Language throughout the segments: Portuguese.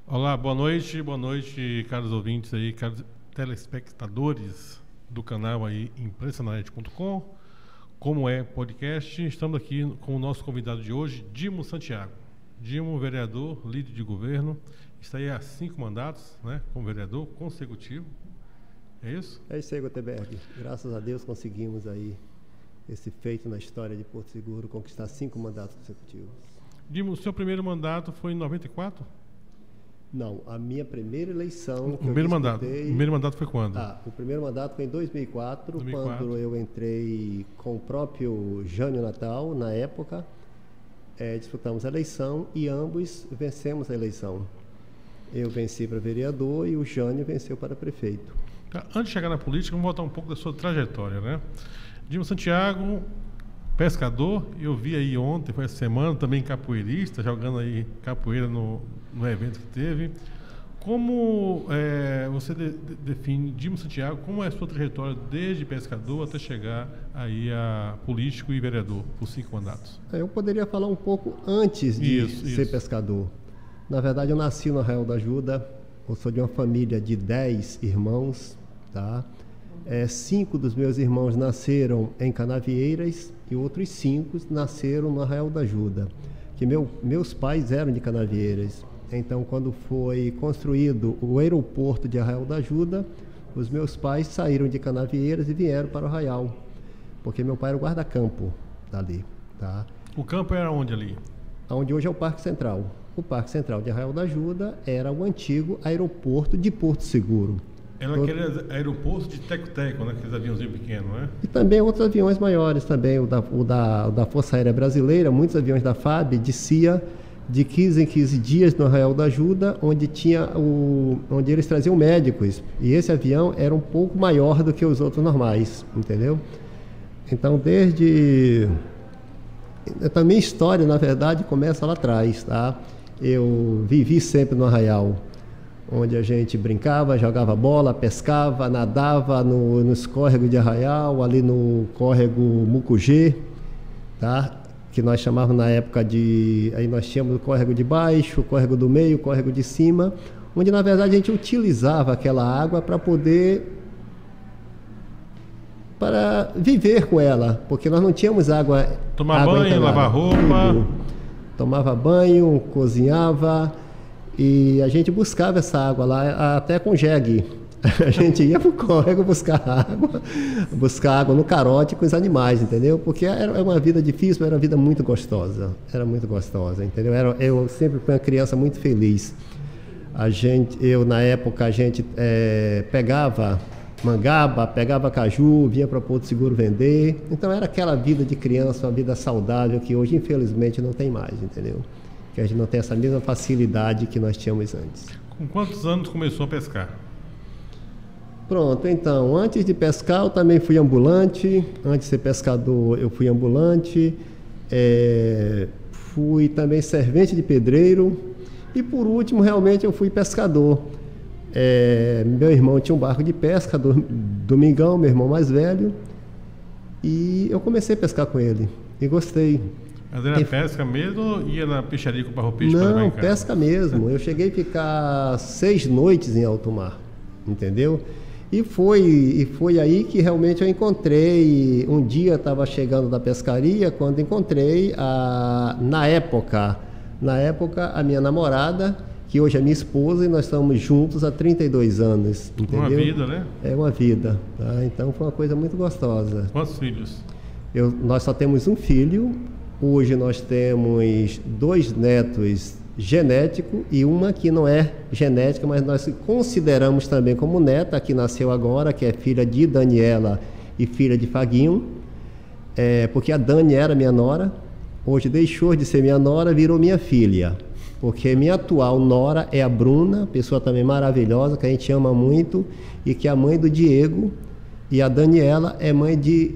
Olá, boa noite, caros ouvintes aí, caros telespectadores do canal aí imprensa-na-net.com, como é podcast. Estamos aqui com o nosso convidado de hoje, Dimo Santiago. Dimo, vereador, líder de governo, está aí há 5 mandatos, né, como vereador consecutivo. É isso? É isso aí, Gutenberg. Graças a Deus conseguimos aí esse feito na história de Porto Seguro, conquistar 5 mandatos consecutivos. Dimo, o seu primeiro mandato foi em 94? Não, a minha primeira eleição... O primeiro mandato foi quando? O primeiro mandato foi em 2004, quando eu entrei com o próprio Jânio Natal, na época. Disputamos a eleição e ambos vencemos a eleição. Eu venci para vereador e o Jânio venceu para prefeito. Antes de chegar na política, vamos voltar um pouco da sua trajetória, né? Dimo Santiago, pescador, eu vi aí ontem, foi essa semana, também capoeirista, jogando aí capoeira no evento que teve. Como você define, Dimo Santiago, como é a sua trajetória desde pescador até chegar aí a político e vereador por 5 mandatos? Eu poderia falar um pouco antes de ser pescador. Na verdade, eu nasci no Arraial da Ajuda, eu sou de uma família de 10 irmãos, tá? 5 dos meus irmãos nasceram em Canavieiras e outros 5 nasceram no Arraial da Ajuda, que meus pais eram de Canavieiras. Então, quando foi construído o aeroporto de Arraial da Ajuda, os meus pais saíram de Canavieiras e vieram para o Arraial, porque meu pai era o guarda-campo dali, tá? O campo era onde ali? Onde hoje é o Parque Central. O Parque Central de Arraial da Ajuda era o antigo aeroporto de Porto Seguro. Era aquele aeroporto de teco-teco, né? Aqueles aviãozinhos pequenos, né? E também outros aviões maiores também, o da Força Aérea Brasileira, muitos aviões da FAB descia de 15 em 15 dias no Arraial da Ajuda, onde eles traziam médicos. E esse avião era um pouco maior do que os outros normais, entendeu? Então, a minha história, na verdade, começa lá atrás, tá? Eu vivi sempre no Arraial, onde a gente brincava, jogava bola, pescava, nadava nos córregos de Arraial, ali no córrego Mucugê, tá? Que nós chamávamos na época aí nós tínhamos o córrego de baixo, o córrego do meio, o córrego de cima, onde na verdade a gente utilizava aquela água para viver com ela, porque nós não tínhamos água... Tomar banho, lavar roupa... Tudo. Tomava banho, cozinhava e a gente buscava essa água lá, até com jegue. A gente ia para o córrego buscar água no carote com os animais, entendeu? Porque era uma vida difícil, mas era uma vida muito gostosa. Era muito gostosa, entendeu? Eu sempre fui uma criança muito feliz. Na época, a gente pegava mangaba, pegava caju, vinha para Porto Seguro vender. Então era aquela vida de criança, uma vida saudável que hoje infelizmente não tem mais, entendeu? Que a gente não tem essa mesma facilidade que nós tínhamos antes. Com quantos anos começou a pescar? Pronto, então, antes de pescar eu também fui ambulante, antes de ser pescador eu fui ambulante, fui também servente de pedreiro e por último realmente eu fui pescador. Meu irmão tinha um barco de pesca, Domingão, meu irmão mais velho, e eu comecei a pescar com ele e gostei. Mas era pesca mesmo ou ia na peixaria com o barro-peixe? Não, pesca mesmo. Eu cheguei a ficar 6 noites em alto mar, entendeu? E foi aí que realmente eu encontrei. Um dia eu estava chegando da pescaria, quando encontrei, na época, a minha namorada, que hoje é minha esposa, e nós estamos juntos há 32 anos, entendeu? Uma vida, né? É uma vida, tá? Então foi uma coisa muito gostosa. Quantos filhos? Nós só temos um filho. Hoje nós temos 2 netos genéticos e uma que não é genética, mas nós consideramos também como neta, que nasceu agora, que é filha de Daniela e filha de Faguinho, porque a Dani era minha nora, hoje deixou de ser minha nora, virou minha filha, porque minha atual nora é a Bruna, pessoa também maravilhosa, que a gente ama muito, e que é a mãe do Diego, e a Daniela é mãe de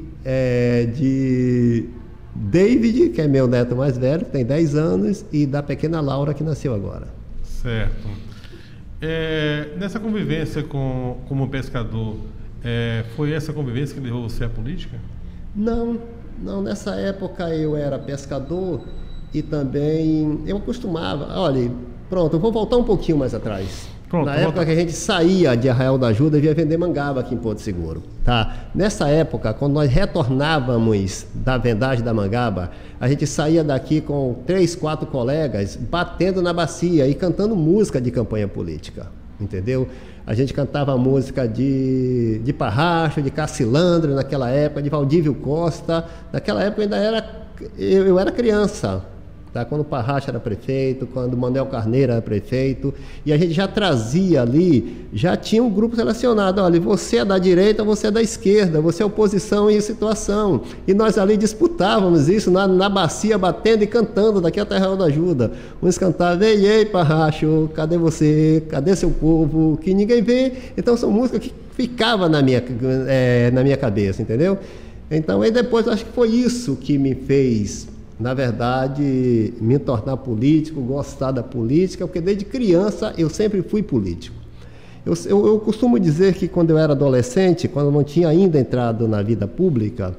David, que é meu neto mais velho, que tem 10 anos, e da pequena Laura, que nasceu agora. Certo. Nessa convivência como pescador, foi essa convivência que levou você à política? Não, nessa época eu era pescador e também eu costumava, olha, pronto, eu vou voltar um pouquinho mais atrás. Pronto, na época que a gente saía de Arraial da Ajuda e ia vender mangaba aqui em Porto Seguro, tá? Nessa época, quando nós retornávamos da vendagem da mangaba, a gente saía daqui com 3, 4 colegas batendo na bacia e cantando música de campanha política, entendeu? A gente cantava música de Parracho, de Cacilandro naquela época, de Valdívio Costa. Naquela época eu era criança, tá? Quando o Parracho era prefeito, quando o Manuel Carneiro era prefeito, e a gente já trazia ali, já tinha um grupo selecionado, olha, você é da direita, você é da esquerda, você é oposição em situação, e nós ali disputávamos isso na bacia, batendo e cantando daqui até Arraial da Ajuda. Uns cantavam, ei, Parracho, cadê você, cadê seu povo, que ninguém vê. Então são músicas que ficavam na minha cabeça, entendeu? Então aí depois acho que foi isso que me fez, na verdade, me tornar político, gostar da política, porque desde criança eu sempre fui político. Eu costumo dizer que quando eu era adolescente, quando eu não tinha ainda entrado na vida pública,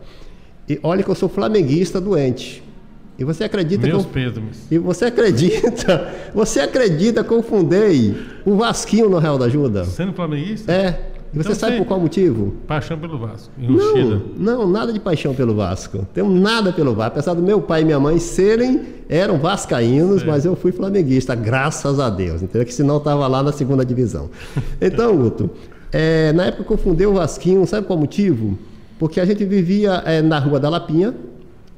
e olha que eu sou flamenguista doente. E você acredita Meus que pêsames. E você acredita que eu fundei o Vasquinho no Arraial da Ajuda? Sendo flamenguista? É. E você Então, sabe por qual motivo? Paixão pelo Vasco. Enrustida. Não, nada de paixão pelo Vasco. Tenho nada pelo Vasco. Apesar do meu pai e minha mãe eram vascaínos, mas eu fui flamenguista, graças a Deus. Entendeu? Que senão eu estava lá na segunda divisão. Então, Guto, na época que eu fundei o Vasquinho, sabe qual motivo? Porque a gente vivia na Rua da Lapinha,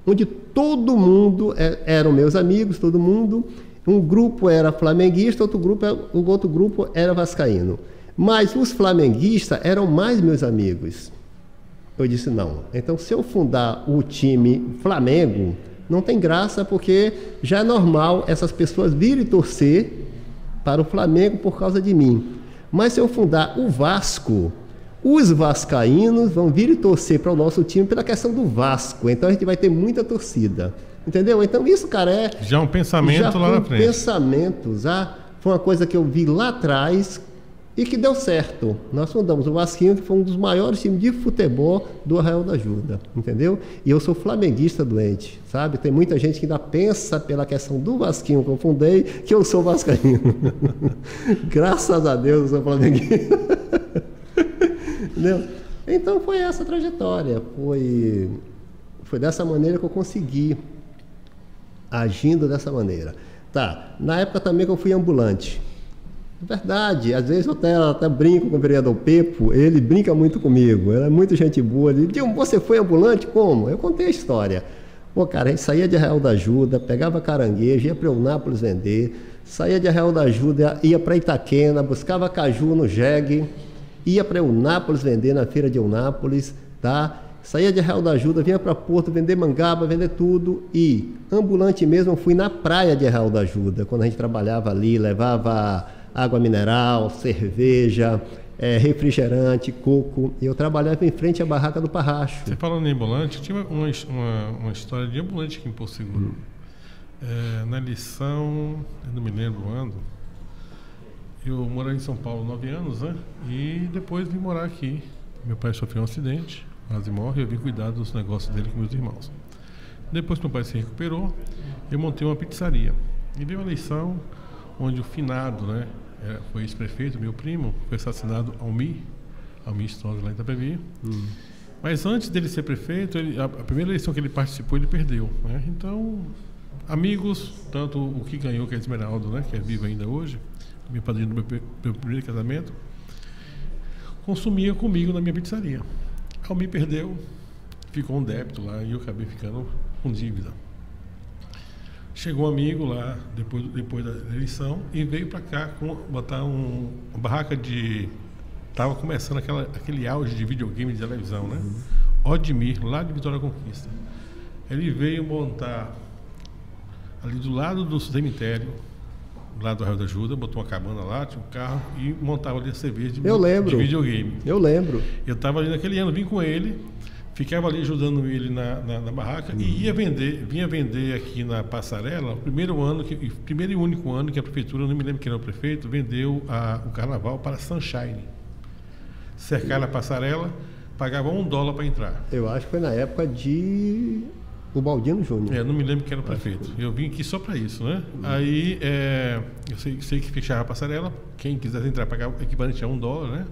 onde todo mundo eram meus amigos, todo mundo. Um grupo era flamenguista, o outro grupo era vascaíno. Mas os flamenguistas eram mais meus amigos. Eu disse, não. Então, se eu fundar o time Flamengo, não tem graça, porque já é normal essas pessoas virem torcer para o Flamengo por causa de mim. Mas se eu fundar o Vasco, os vascaínos vão vir e torcer para o nosso time pela questão do Vasco. Então, a gente vai ter muita torcida. Entendeu? Então, isso, cara, já um pensamento lá na frente. Pensamentos. Foi uma coisa que eu vi lá atrás e que deu certo. Nós fundamos o Vasquinho, que foi um dos maiores times de futebol do Arraial da Ajuda, entendeu? E eu sou flamenguista doente, sabe? Tem muita gente que ainda pensa pela questão do Vasquinho que eu fundei, que eu sou vascaíno. Graças a Deus eu sou flamenguista. Entendeu? Então foi essa trajetória. Foi dessa maneira que eu consegui, agindo dessa maneira. Tá, na época também que eu fui ambulante. Verdade, às vezes eu até brinco com o vereador Pepo, ele brinca muito comigo, ele é muito gente boa. Ele diz, você foi ambulante? Como? Eu contei a história. Pô, cara, a gente saía de Arraial da Ajuda, pegava caranguejo, ia para Eunápolis vender, saía de Arraial da Ajuda, ia para Itaquena, buscava caju no jegue, ia para Eunápolis vender na feira de Eunápolis, tá? Saía de Arraial da Ajuda, vinha para Porto vender mangaba, vender tudo, e ambulante mesmo eu fui na praia de Arraial da Ajuda, quando a gente trabalhava ali, levava água mineral, cerveja, refrigerante, coco. E eu trabalhava em frente à barraca do Parracho. Você falando em ambulante, tinha uma história de ambulante aqui em Porto Seguro. Na eleição, eu não me lembro o ano, eu morava em São Paulo 9 anos, né? E depois vim morar aqui. Meu pai sofreu um acidente, quase morre, eu vim cuidar dos negócios dele com meus irmãos. Depois que meu pai se recuperou, eu montei uma pizzaria. E veio uma eleição onde o finado, né? Foi ex-prefeito, meu primo, foi assassinado Almir Strauss lá em Itapevi. Mas antes dele ser prefeito, a primeira eleição que ele participou, ele perdeu, né? Então, amigos, tanto o que ganhou, que é Esmeraldo, né? Que é vivo ainda hoje, meu padrinho do meu primeiro casamento, consumia comigo na minha pizzaria. Almir perdeu, ficou um débito lá e eu acabei ficando com dívida. Chegou um amigo lá, depois da eleição, e veio para cá botar uma barraca de... Estava começando aquele auge de videogame de televisão, né? Odmir, lá de Vitória da Conquista. Ele veio montar ali do lado do cemitério, do lado do Arraial da Ajuda, botou uma cabana lá, tinha um carro, e montava ali a cerveja de videogame. Eu lembro. Eu estava ali naquele ano, vim com ele, ficava ali ajudando ele na barraca e vinha vender aqui na Passarela, o primeiro e único ano que a prefeitura, eu não me lembro quem era o prefeito, vendeu o carnaval para Sunshine. Cercaram a Passarela, pagava $1 para entrar. Eu acho que foi na época de O Baldino Júnior. Não me lembro quem era o prefeito. Eu vim aqui só para isso, né? Aí, eu sei que fechava a passarela. Quem quisesse entrar, pagava o equivalente a $1, né?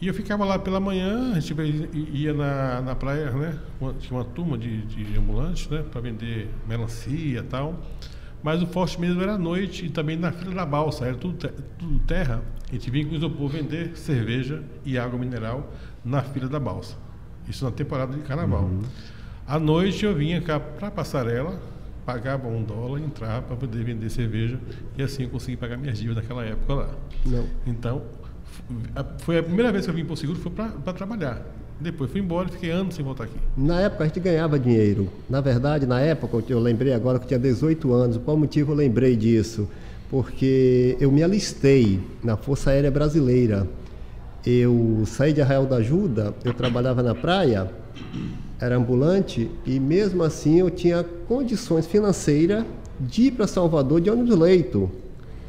E eu ficava lá pela manhã, a gente ia na praia, né? Tinha uma turma de ambulantes, né? Para vender melancia e tal. Mas o forte mesmo era à noite e também na fila da balsa. Era tudo terra. A gente vinha com o isopor vender cerveja e água mineral na fila da balsa. Isso na temporada de carnaval. À noite eu vinha cá para a passarela, pagava $1, entrava para poder vender cerveja e assim eu consegui pagar minhas dívidas naquela época lá. Não. Então, foi a primeira vez que eu vim para o seguro, foi para trabalhar. Depois fui embora e fiquei anos sem voltar aqui. Na época a gente ganhava dinheiro. Na verdade, na época, eu lembrei agora que eu tinha 18 anos. Qual motivo eu lembrei disso? Porque eu me alistei na Força Aérea Brasileira. Eu saí de Arraial da Ajuda, eu trabalhava na praia, era ambulante, e mesmo assim eu tinha condições financeiras de ir para Salvador de ônibus leito.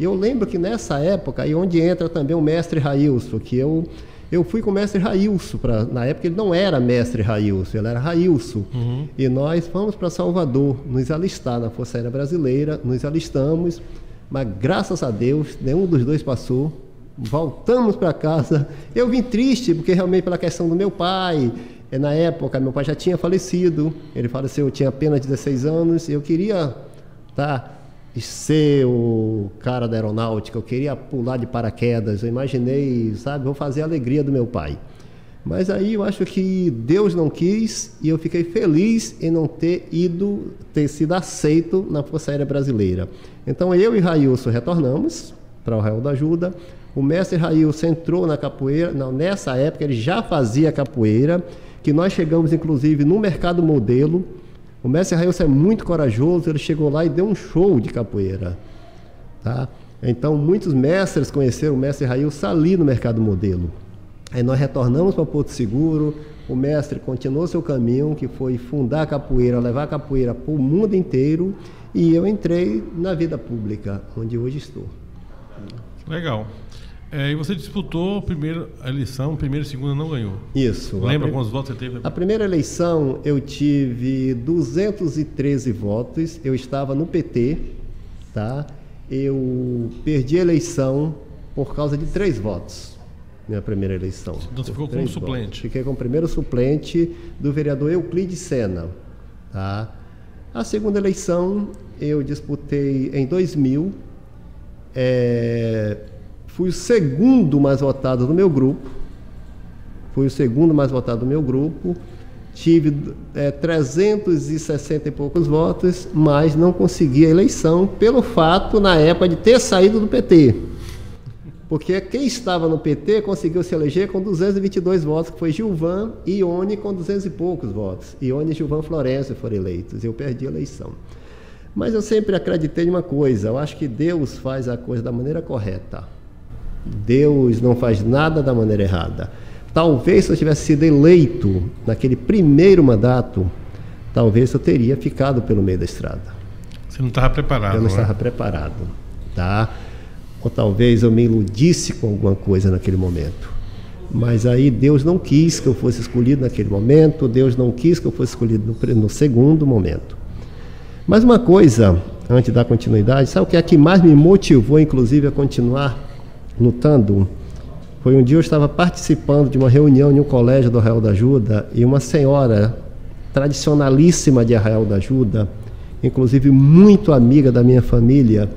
E eu lembro que nessa época, aí onde entra também o mestre Railson, que eu fui com o mestre Railson, na época ele não era mestre Railson, ele era Railson. E nós fomos para Salvador, nos alistar na Força Aérea Brasileira, nos alistamos, mas graças a Deus, nenhum dos dois passou. Voltamos para casa. Eu vim triste, porque realmente pela questão do meu pai. Na época, meu pai já tinha falecido. Ele faleceu, eu tinha apenas 16 anos. Eu queria ser o cara da aeronáutica, eu queria pular de paraquedas. Eu imaginei, vou fazer a alegria do meu pai. Mas aí eu acho que Deus não quis e eu fiquei feliz em não ter sido aceito na Força Aérea Brasileira. Então eu e Railson retornamos para o Arraial da Ajuda. O mestre Railson entrou na capoeira. Não, nessa época ele já fazia capoeira, que nós chegamos inclusive no Mercado Modelo. O mestre Railson é muito corajoso, ele chegou lá e deu um show de capoeira. Tá? Então muitos mestres conheceram o mestre Railson ali no Mercado Modelo. Aí nós retornamos para Porto Seguro, o mestre continuou seu caminho, que foi fundar a capoeira, levar a capoeira para o mundo inteiro, e eu entrei na vida pública, onde hoje estou. Legal. E você disputou a eleição, primeira e segunda não ganhou. Isso. Lembra quantos votos você teve? A primeira eleição eu tive 213 votos, eu estava no PT, tá? Eu perdi a eleição por causa de 3 votos, minha primeira eleição. Então você ficou como suplente? Fiquei como primeiro suplente do vereador Euclides Sena, tá? A segunda eleição eu disputei em 2000, fui o segundo mais votado do meu grupo. Tive 360 e poucos votos, mas não consegui a eleição pelo fato, na época, de ter saído do PT. Porque quem estava no PT conseguiu se eleger com 222 votos, que foi Gilvan e Ione com 200 e poucos votos. Ione e Gilvan Florencio foram eleitos. Eu perdi a eleição. Mas eu sempre acreditei em uma coisa, eu acho que Deus faz a coisa da maneira correta. Deus não faz nada da maneira errada. Talvez se eu tivesse sido eleito naquele primeiro mandato, talvez eu teria ficado pelo meio da estrada. Você não estava preparado, Eu não estava preparado, tá? Ou talvez eu me iludisse com alguma coisa naquele momento. Mas aí Deus não quis que eu fosse escolhido naquele momento, Deus não quis que eu fosse escolhido no segundo momento. Mas uma coisa, antes de dar continuidade, sabe o que é que mais me motivou, inclusive, a continuar lutando? Foi um dia eu estava participando de uma reunião em um colégio do Arraial da Ajuda e uma senhora tradicionalíssima de Arraial da Ajuda, inclusive muito amiga da minha família,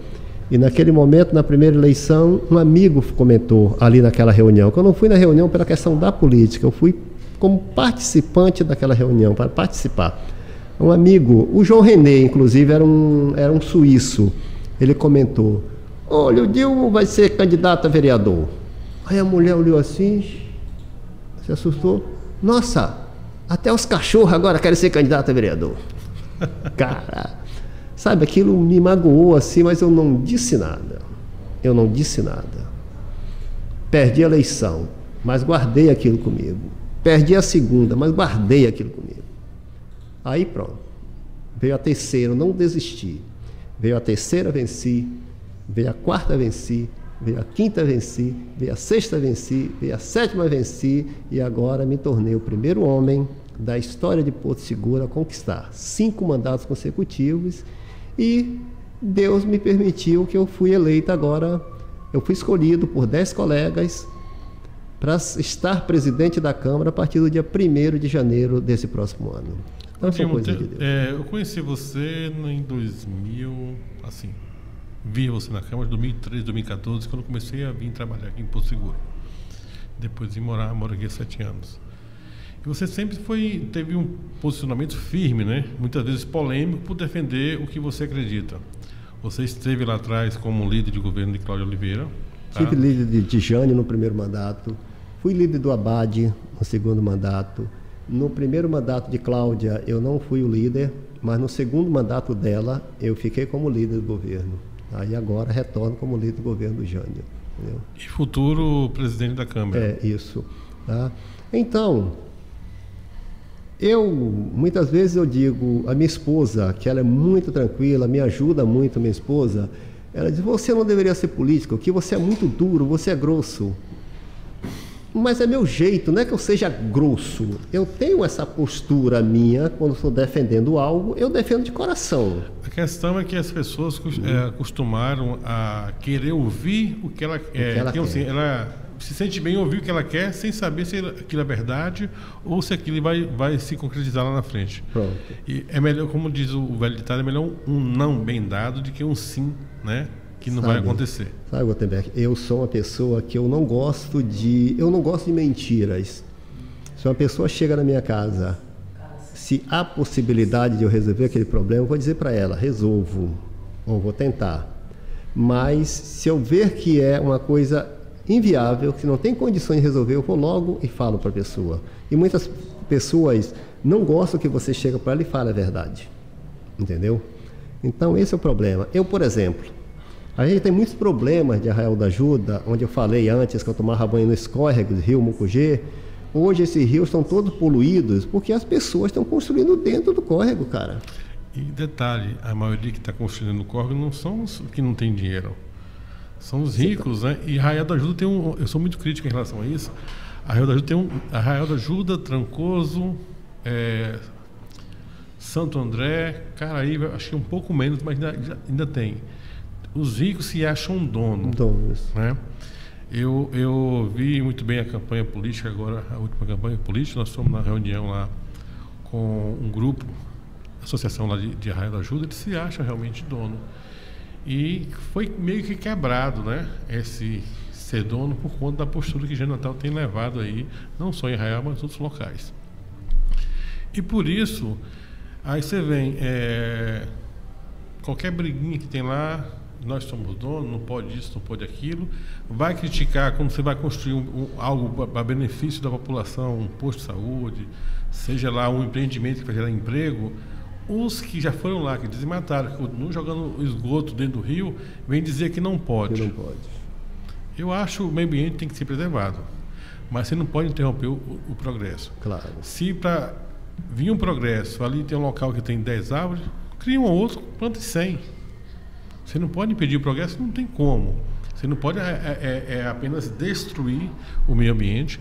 e naquele momento, na primeira eleição, um amigo comentou ali naquela reunião, que eu não fui na reunião pela questão da política, eu fui como participante daquela reunião, para participar. Um amigo, o João René, inclusive, era um suíço, ele comentou: olha, o Dilma vai ser candidato a vereador. Aí a mulher olhou assim, se assustou. Nossa, até os cachorros agora querem ser candidato a vereador. Cara, sabe, aquilo me magoou assim, mas eu não disse nada. Perdi a eleição, mas guardei aquilo comigo. Perdi a segunda, mas guardei aquilo comigo. Aí pronto, veio a terceira, eu não desisti. Veio a terceira, venci. Veio a quarta, venci. Veio a quinta, venci. Veio a sexta, venci. Veio a sétima, venci. E agora me tornei o primeiro homem da história de Porto Seguro a conquistar 5 mandatos consecutivos, e Deus me permitiu que eu fui eleito agora, eu fui escolhido por 10 colegas para estar presidente da Câmara a partir do dia 1º de janeiro desse próximo ano. Então, são coisas de Deus. Eu conheci você em 2000, assim, vi você na Câmara em 2013, 2014, quando comecei a vir trabalhar aqui em Porto Seguro. Depois de moro aqui há 7 anos. E você sempre teve um posicionamento firme, né? Muitas vezes polêmico, por defender o que você acredita. Você esteve lá atrás como líder de governo de Cláudio Oliveira. Tá? Tive líder de Jane no primeiro mandato, fui líder do Abade no segundo mandato. No primeiro mandato de Cláudia eu não fui o líder, mas no segundo mandato dela eu fiquei como líder do governo. Aí agora retorno como líder do governo do Jânio. Entendeu? E futuro presidente da Câmara. É, isso. Tá? Então, muitas vezes eu digo, a minha esposa, que ela é muito tranquila, me ajuda muito, minha esposa, ela diz, você não deveria ser político, que você é muito duro, você é grosso. Mas é meu jeito, não é que eu seja grosso. Eu tenho essa postura minha, quando estou defendendo algo, eu defendo de coração. A questão é que as pessoas acostumaram a querer ouvir o que ela quer. Então, assim, ela se sente bem ouvir o que ela quer, sem saber se aquilo é verdade ou se aquilo vai se concretizar lá na frente. Pronto. E é melhor, como diz o velho ditado, é melhor um não bem dado do que um sim, né? Que não vai acontecer. Sabe, Gutenberg, eu sou uma pessoa que eu não gosto de mentiras. Se uma pessoa chega na minha casa, se há possibilidade de eu resolver aquele problema, eu vou dizer para ela, resolvo, ou vou tentar. Mas se eu ver que é uma coisa inviável, que não tem condições de resolver, eu vou logo e falo para a pessoa. E muitas pessoas não gostam que você chega para ela e fale a verdade. Entendeu? Então esse é o problema. Eu, por exemplo, a gente tem muitos problemas de Arraial da Ajuda, onde eu falei antes que eu tomava banho nos córregos, rio Mucugê. Hoje esses rios estão todos poluídos porque as pessoas estão construindo dentro do córrego, cara. E detalhe, a maioria que está construindo no córrego não são os que não têm dinheiro. São os ricos, né? E Arraial da Ajuda tem eu sou muito crítico em relação a isso. Arraial da Ajuda tem Arraial da Ajuda, Trancoso, Santo André, Caraíba, acho que um pouco menos, mas ainda tem. Os ricos se acham donos, né? Eu vi muito bem a campanha política agora, a última campanha política. Nós fomos na reunião lá com um grupo, associação lá de Arraial da Ajuda, eles se acham realmente dono. E foi meio que quebrado, né? Esse ser dono por conta da postura que Jânio Natal tem levado aí, não só em Arraial, mas em outros locais. E por isso, aí você vem, qualquer briguinha que tem lá, nós somos donos, não pode isso, não pode aquilo, vai criticar quando você vai construir algo a benefício da população, um posto de saúde, seja lá um empreendimento que vai gerar emprego. Os que já foram lá, que desmataram, que continuam jogando esgoto dentro do rio, vêm dizer que não pode. Que não pode. Eu acho que o meio ambiente tem que ser preservado, mas você não pode interromper o progresso. Claro. Se para vir um progresso, ali tem um local que tem 10 árvores, cria um outro, planta 100. Você não pode impedir o progresso, não tem como. Você não pode apenas destruir o meio ambiente,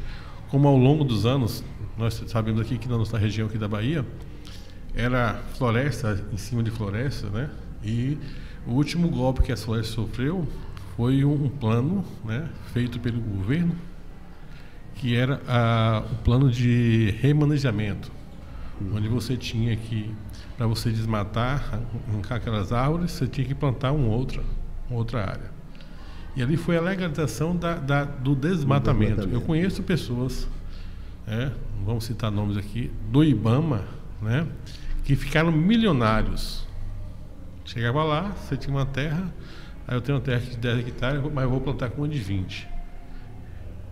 como ao longo dos anos, nós sabemos aqui que na nossa região aqui da Bahia, era floresta em cima de floresta, né? E o último golpe que a floresta sofreu foi um plano, né, feito pelo governo, que era o plano de remanejamento, onde você tinha que, para você desmatar, arrancar aquelas árvores, você tinha que plantar uma outra área. E ali foi a legalização do desmatamento. Eu conheço pessoas, não vamos citar nomes aqui, do Ibama, né, que ficaram milionários. Chegava lá, você tinha uma terra, aí eu tenho uma terra de 10 hectares, mas eu vou plantar com uma de 20.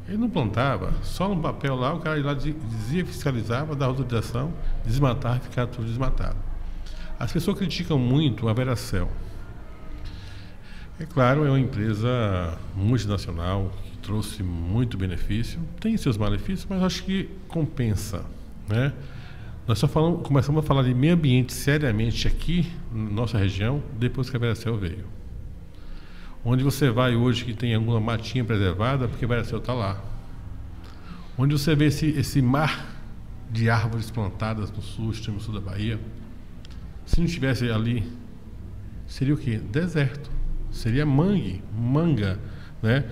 Ele não plantava, só no papel lá, o cara ia lá, dizia, fiscalizava, dava autorização, desmatava e ficava tudo desmatado. As pessoas criticam muito a Veracel. É claro, é uma empresa multinacional que trouxe muito benefício, tem seus malefícios, mas acho que compensa, né? Nós só começamos a falar de meio ambiente seriamente aqui na nossa região depois que a Veracel veio. Onde você vai hoje que tem alguma matinha preservada, porque a Veracel está lá. Onde você vê esse mar de árvores plantadas no sul, extremo sul da Bahia. Se não tivesse ali, seria o quê? Deserto. Seria manga, né?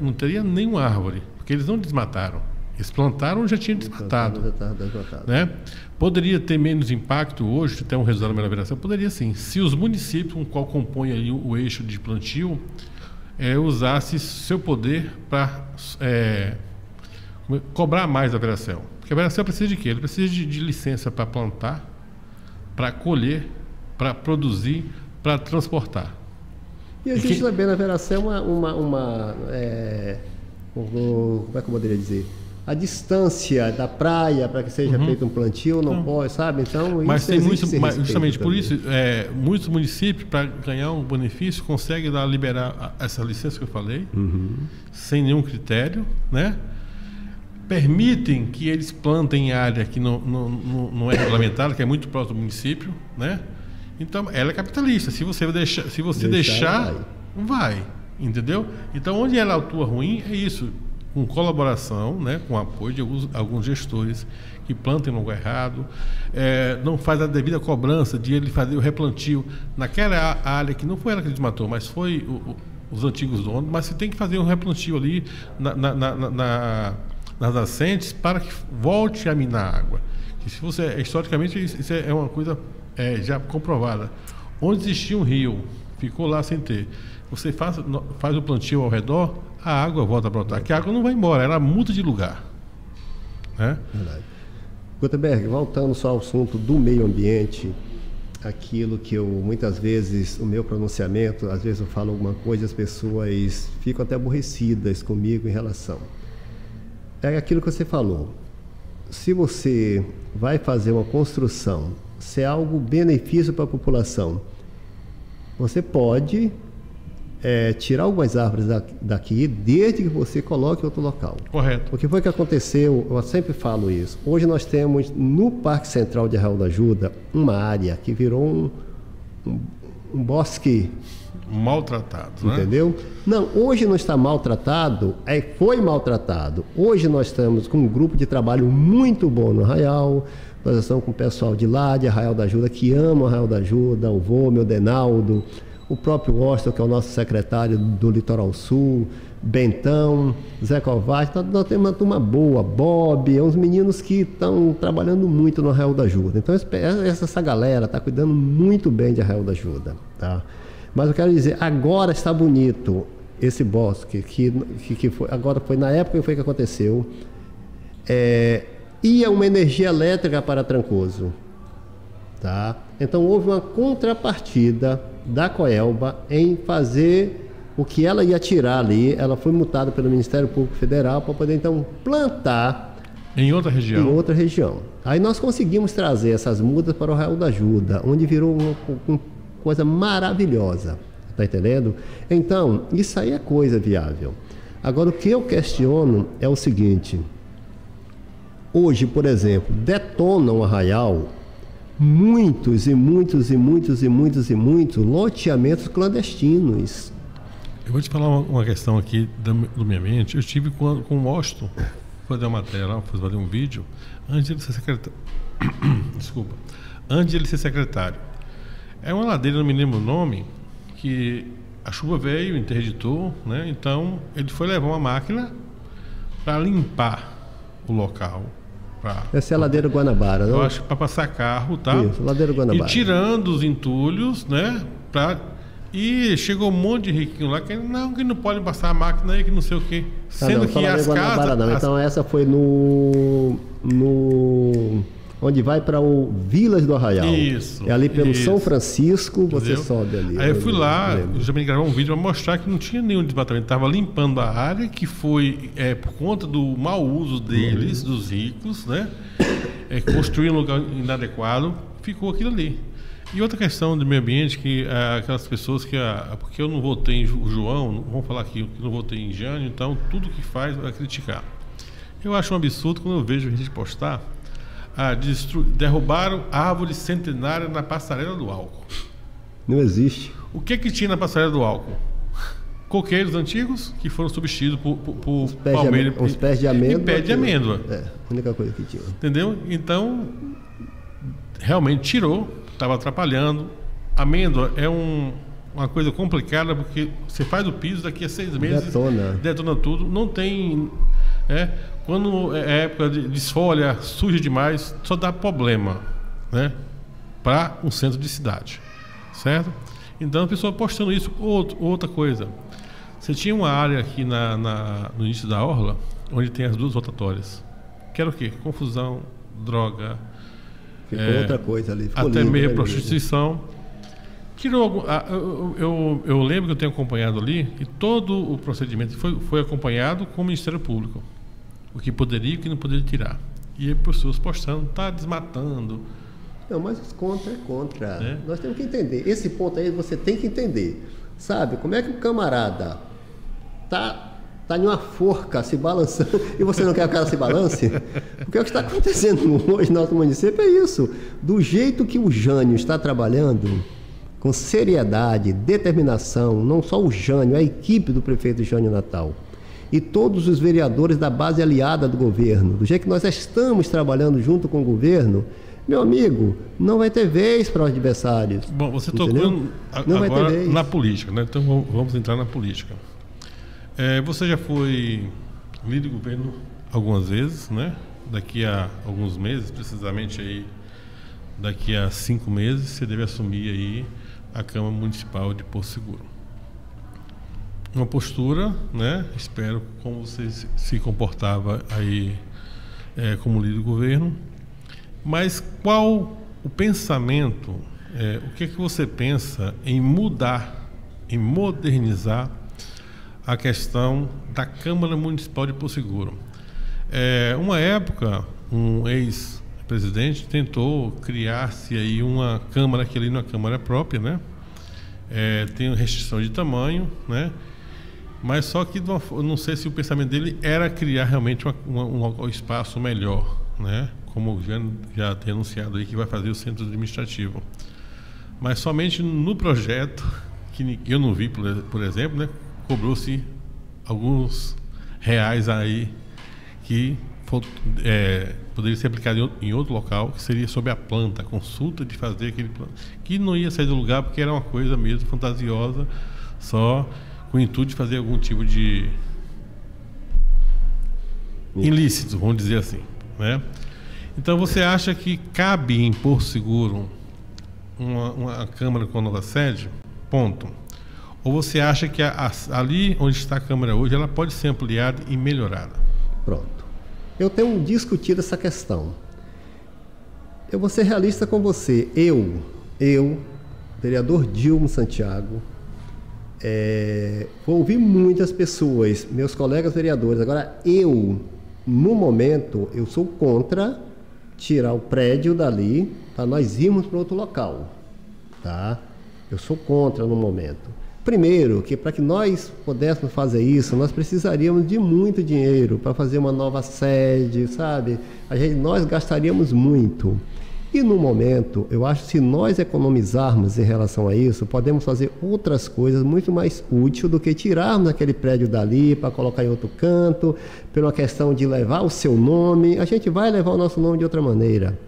Não teria nenhuma árvore, porque eles não desmataram. Eles plantaram, já tinham desmatado, né? Poderia ter menos impacto hoje, até um resultado da melhoração? Poderia sim. Se os municípios com o qual compõe ali o eixo de plantio usasse seu poder para cobrar mais da Veracel. Porque a Veracel precisa de quê? Ele precisa de licença para plantar, para colher, para produzir, para transportar. E existe também na Veracel como é que eu poderia dizer? A distância da praia para que seja feito um plantio não pode, sabe? Então, mas isso tem muito, também. justamente por isso, muitos municípios, para ganhar um benefício, conseguem liberar essa licença que eu falei, sem nenhum critério, né? Permitem que eles plantem em área que não é regulamentada, que é muito próximo do município, né? Então, ela é capitalista. Se você deixar, vai, entendeu? Então, onde ela atua ruim é isso, com colaboração, né, com apoio de alguns gestores que plantam no lugar errado, não faz a devida cobrança de ele fazer o replantio naquela área que não foi ela que desmatou, mas foi os antigos donos, mas você tem que fazer um replantio ali nas nascentes para que volte a minar a água. Que se você, historicamente, isso é uma coisa já comprovada. Onde existia um rio, ficou lá sem ter. Você faz o plantio ao redor, a água volta a brotar, que a água não vai embora, ela muda de lugar. Né? Verdade. Gutenberg, voltando só ao assunto do meio ambiente, aquilo que muitas vezes, o meu pronunciamento, às vezes eu falo alguma coisa e as pessoas ficam até aborrecidas comigo em relação. É aquilo que você falou. Se você vai fazer uma construção, se é algo benefício para a população, você pode tirar algumas árvores daqui, desde que você coloque em outro local. Correto. O que foi que aconteceu? Eu sempre falo isso. Hoje nós temos no Parque Central de Arraial da Ajuda uma área que virou um bosque maltratado, entendeu? Né? Não, hoje não está maltratado, foi maltratado. Hoje nós estamos com um grupo de trabalho muito bom no Arraial. Nós estamos com o pessoal de lá, de Arraial da Ajuda, que ama o Arraial da Ajuda, o Vômio, o Denaldo, o próprio Washington, que é o nosso secretário do Litoral Sul, Bentão, Zé Kovács. Nós temos uma turma boa, Bob, uns meninos que estão trabalhando muito no Arraial da Ajuda. Então essa galera está cuidando muito bem de Arraial da Ajuda, tá? Mas eu quero dizer, agora está bonito esse bosque, que foi, agora foi na época que foi que aconteceu, ia uma energia elétrica para Trancoso, tá? Então houve uma contrapartida da Coelba em fazer o que ela ia tirar ali. Ela foi multada pelo Ministério Público Federal para poder então plantar em outra região. Aí nós conseguimos trazer essas mudas para o Arraial da Ajuda, onde virou uma coisa maravilhosa, tá entendendo? Então, isso aí é coisa viável. Agora, o que eu questiono é o seguinte: hoje, por exemplo, detonam o Arraial muitos loteamentos clandestinos. Eu vou te falar uma questão aqui do minha mente. Eu estive com o Washington, fazer uma matéria lá, fazer um vídeo, antes de ele ser secretário. Desculpa. Antes de ele ser secretário. É uma ladeira, não me lembro o nome, que a chuva veio, interditou, né? Então ele foi levar uma máquina para limpar o local. Essa é a ladeira Guanabara, não? Eu acho que para passar carro, tá? Isso, ladeira Guanabara. E tirando os entulhos, né? E chegou um monte de riquinho lá que não pode passar a máquina aí, que não sei o quê. Sendo que as casas... Não. Então essa foi no onde vai para o Vilas do Arraial. Isso. É ali pelo São Francisco, você entendeu? Sobe ali. Aí eu fui lá, eu também gravei um vídeo para mostrar que não tinha nenhum desmatamento. Estava limpando a área, que foi por conta do mau uso deles, dos ricos, né? Construir um lugar inadequado, ficou aquilo ali. E outra questão do meio ambiente, que aquelas pessoas que... porque eu não votei em João, vamos falar aqui, que não votei em Jânio, então tudo que faz vai criticar. Eu acho um absurdo quando eu vejo a gente postar... derrubaram árvore centenária na passarela do álcool. Não existe. O que tinha na passarela do álcool? coqueiros antigos que foram substituídos por uns pés de amêndoa. E pé de amêndoa. A única coisa que tinha. Entendeu? Então, realmente tirou, estava atrapalhando. Amêndoa é uma coisa complicada, porque você faz o piso, daqui a 6 meses detona tudo. Não tem... quando é época de desfolha, suja demais, só dá problema, né? Para um centro de cidade, certo? Então a pessoa postando isso. Outra coisa, você tinha uma área aqui no início da orla, onde tem as 2 rotatórias, que era o quê? Confusão, droga, ficou outra coisa ali, ficou até lindo, meio prostituição. Tirou eu lembro que eu tenho acompanhado ali, e todo o procedimento foi acompanhado com o Ministério Público, o que poderia e o que não poderia tirar, e aí pessoas postando, tá desmatando. Não, mas os contra é contra. Nós temos que entender. Esse ponto aí você tem que entender. Sabe, como é que o camarada tá em uma forca se balançando e você não quer que o cara se balance? Porque o que está acontecendo hoje no nosso município é isso. Do jeito que o Jânio está trabalhando, com seriedade, determinação, não só o Jânio, a equipe do prefeito Jânio Natal e todos os vereadores da base aliada do governo, do jeito que nós estamos trabalhando junto com o governo, meu amigo, não vai ter vez para os adversários. Bom, você tocou agora na política, né? Então vamos entrar na política. Você já foi líder de governo algumas vezes, né? Daqui a alguns meses, precisamente aí, daqui a 5 meses, você deve assumir aí a Câmara Municipal de Porto Seguro. Uma postura, né? Espero como você se comportava aí como líder do governo. Mas qual o pensamento, o que você pensa em mudar, em modernizar a questão da Câmara Municipal de Porto Seguro? Uma época, um ex-presidente tentou criar-se aí uma Câmara, que ali não é Câmara própria, né? Tem restrição de tamanho, né? Mas só que não sei se o pensamento dele era criar realmente um espaço melhor, né? Como o Jânio já tem anunciado aí que vai fazer o centro administrativo. Mas somente no projeto, que eu não vi, por exemplo, né, cobrou-se alguns reais aí que poderia ser aplicado em outro local, que seria sobre a planta, a consulta de fazer aquele plano, que não ia sair do lugar porque era uma coisa mesmo fantasiosa, só com o intuito de fazer algum tipo de ilícito, vamos dizer assim, né? Então você acha que cabe em Porto Seguro uma Câmara com nova sede? Ponto. Ou você acha que ali onde está a Câmara hoje, ela pode ser ampliada e melhorada? Pronto. Eu tenho discutido essa questão. Eu vou ser realista com você. Eu, vereador Dilma Santiago, vou ouvir muitas pessoas, meus colegas vereadores. Agora, no momento, eu sou contra tirar o prédio dali para nós irmos para outro local, tá? Eu sou contra no momento. Primeiro, que para que nós pudéssemos fazer isso, nós precisaríamos de muito dinheiro para fazer uma nova sede, sabe? Nós gastaríamos muito. E no momento, eu acho que se nós economizarmos em relação a isso, podemos fazer outras coisas muito mais úteis do que tirarmos aquele prédio dali para colocar em outro canto, por uma questão de levar o seu nome. A gente vai levar o nosso nome de outra maneira.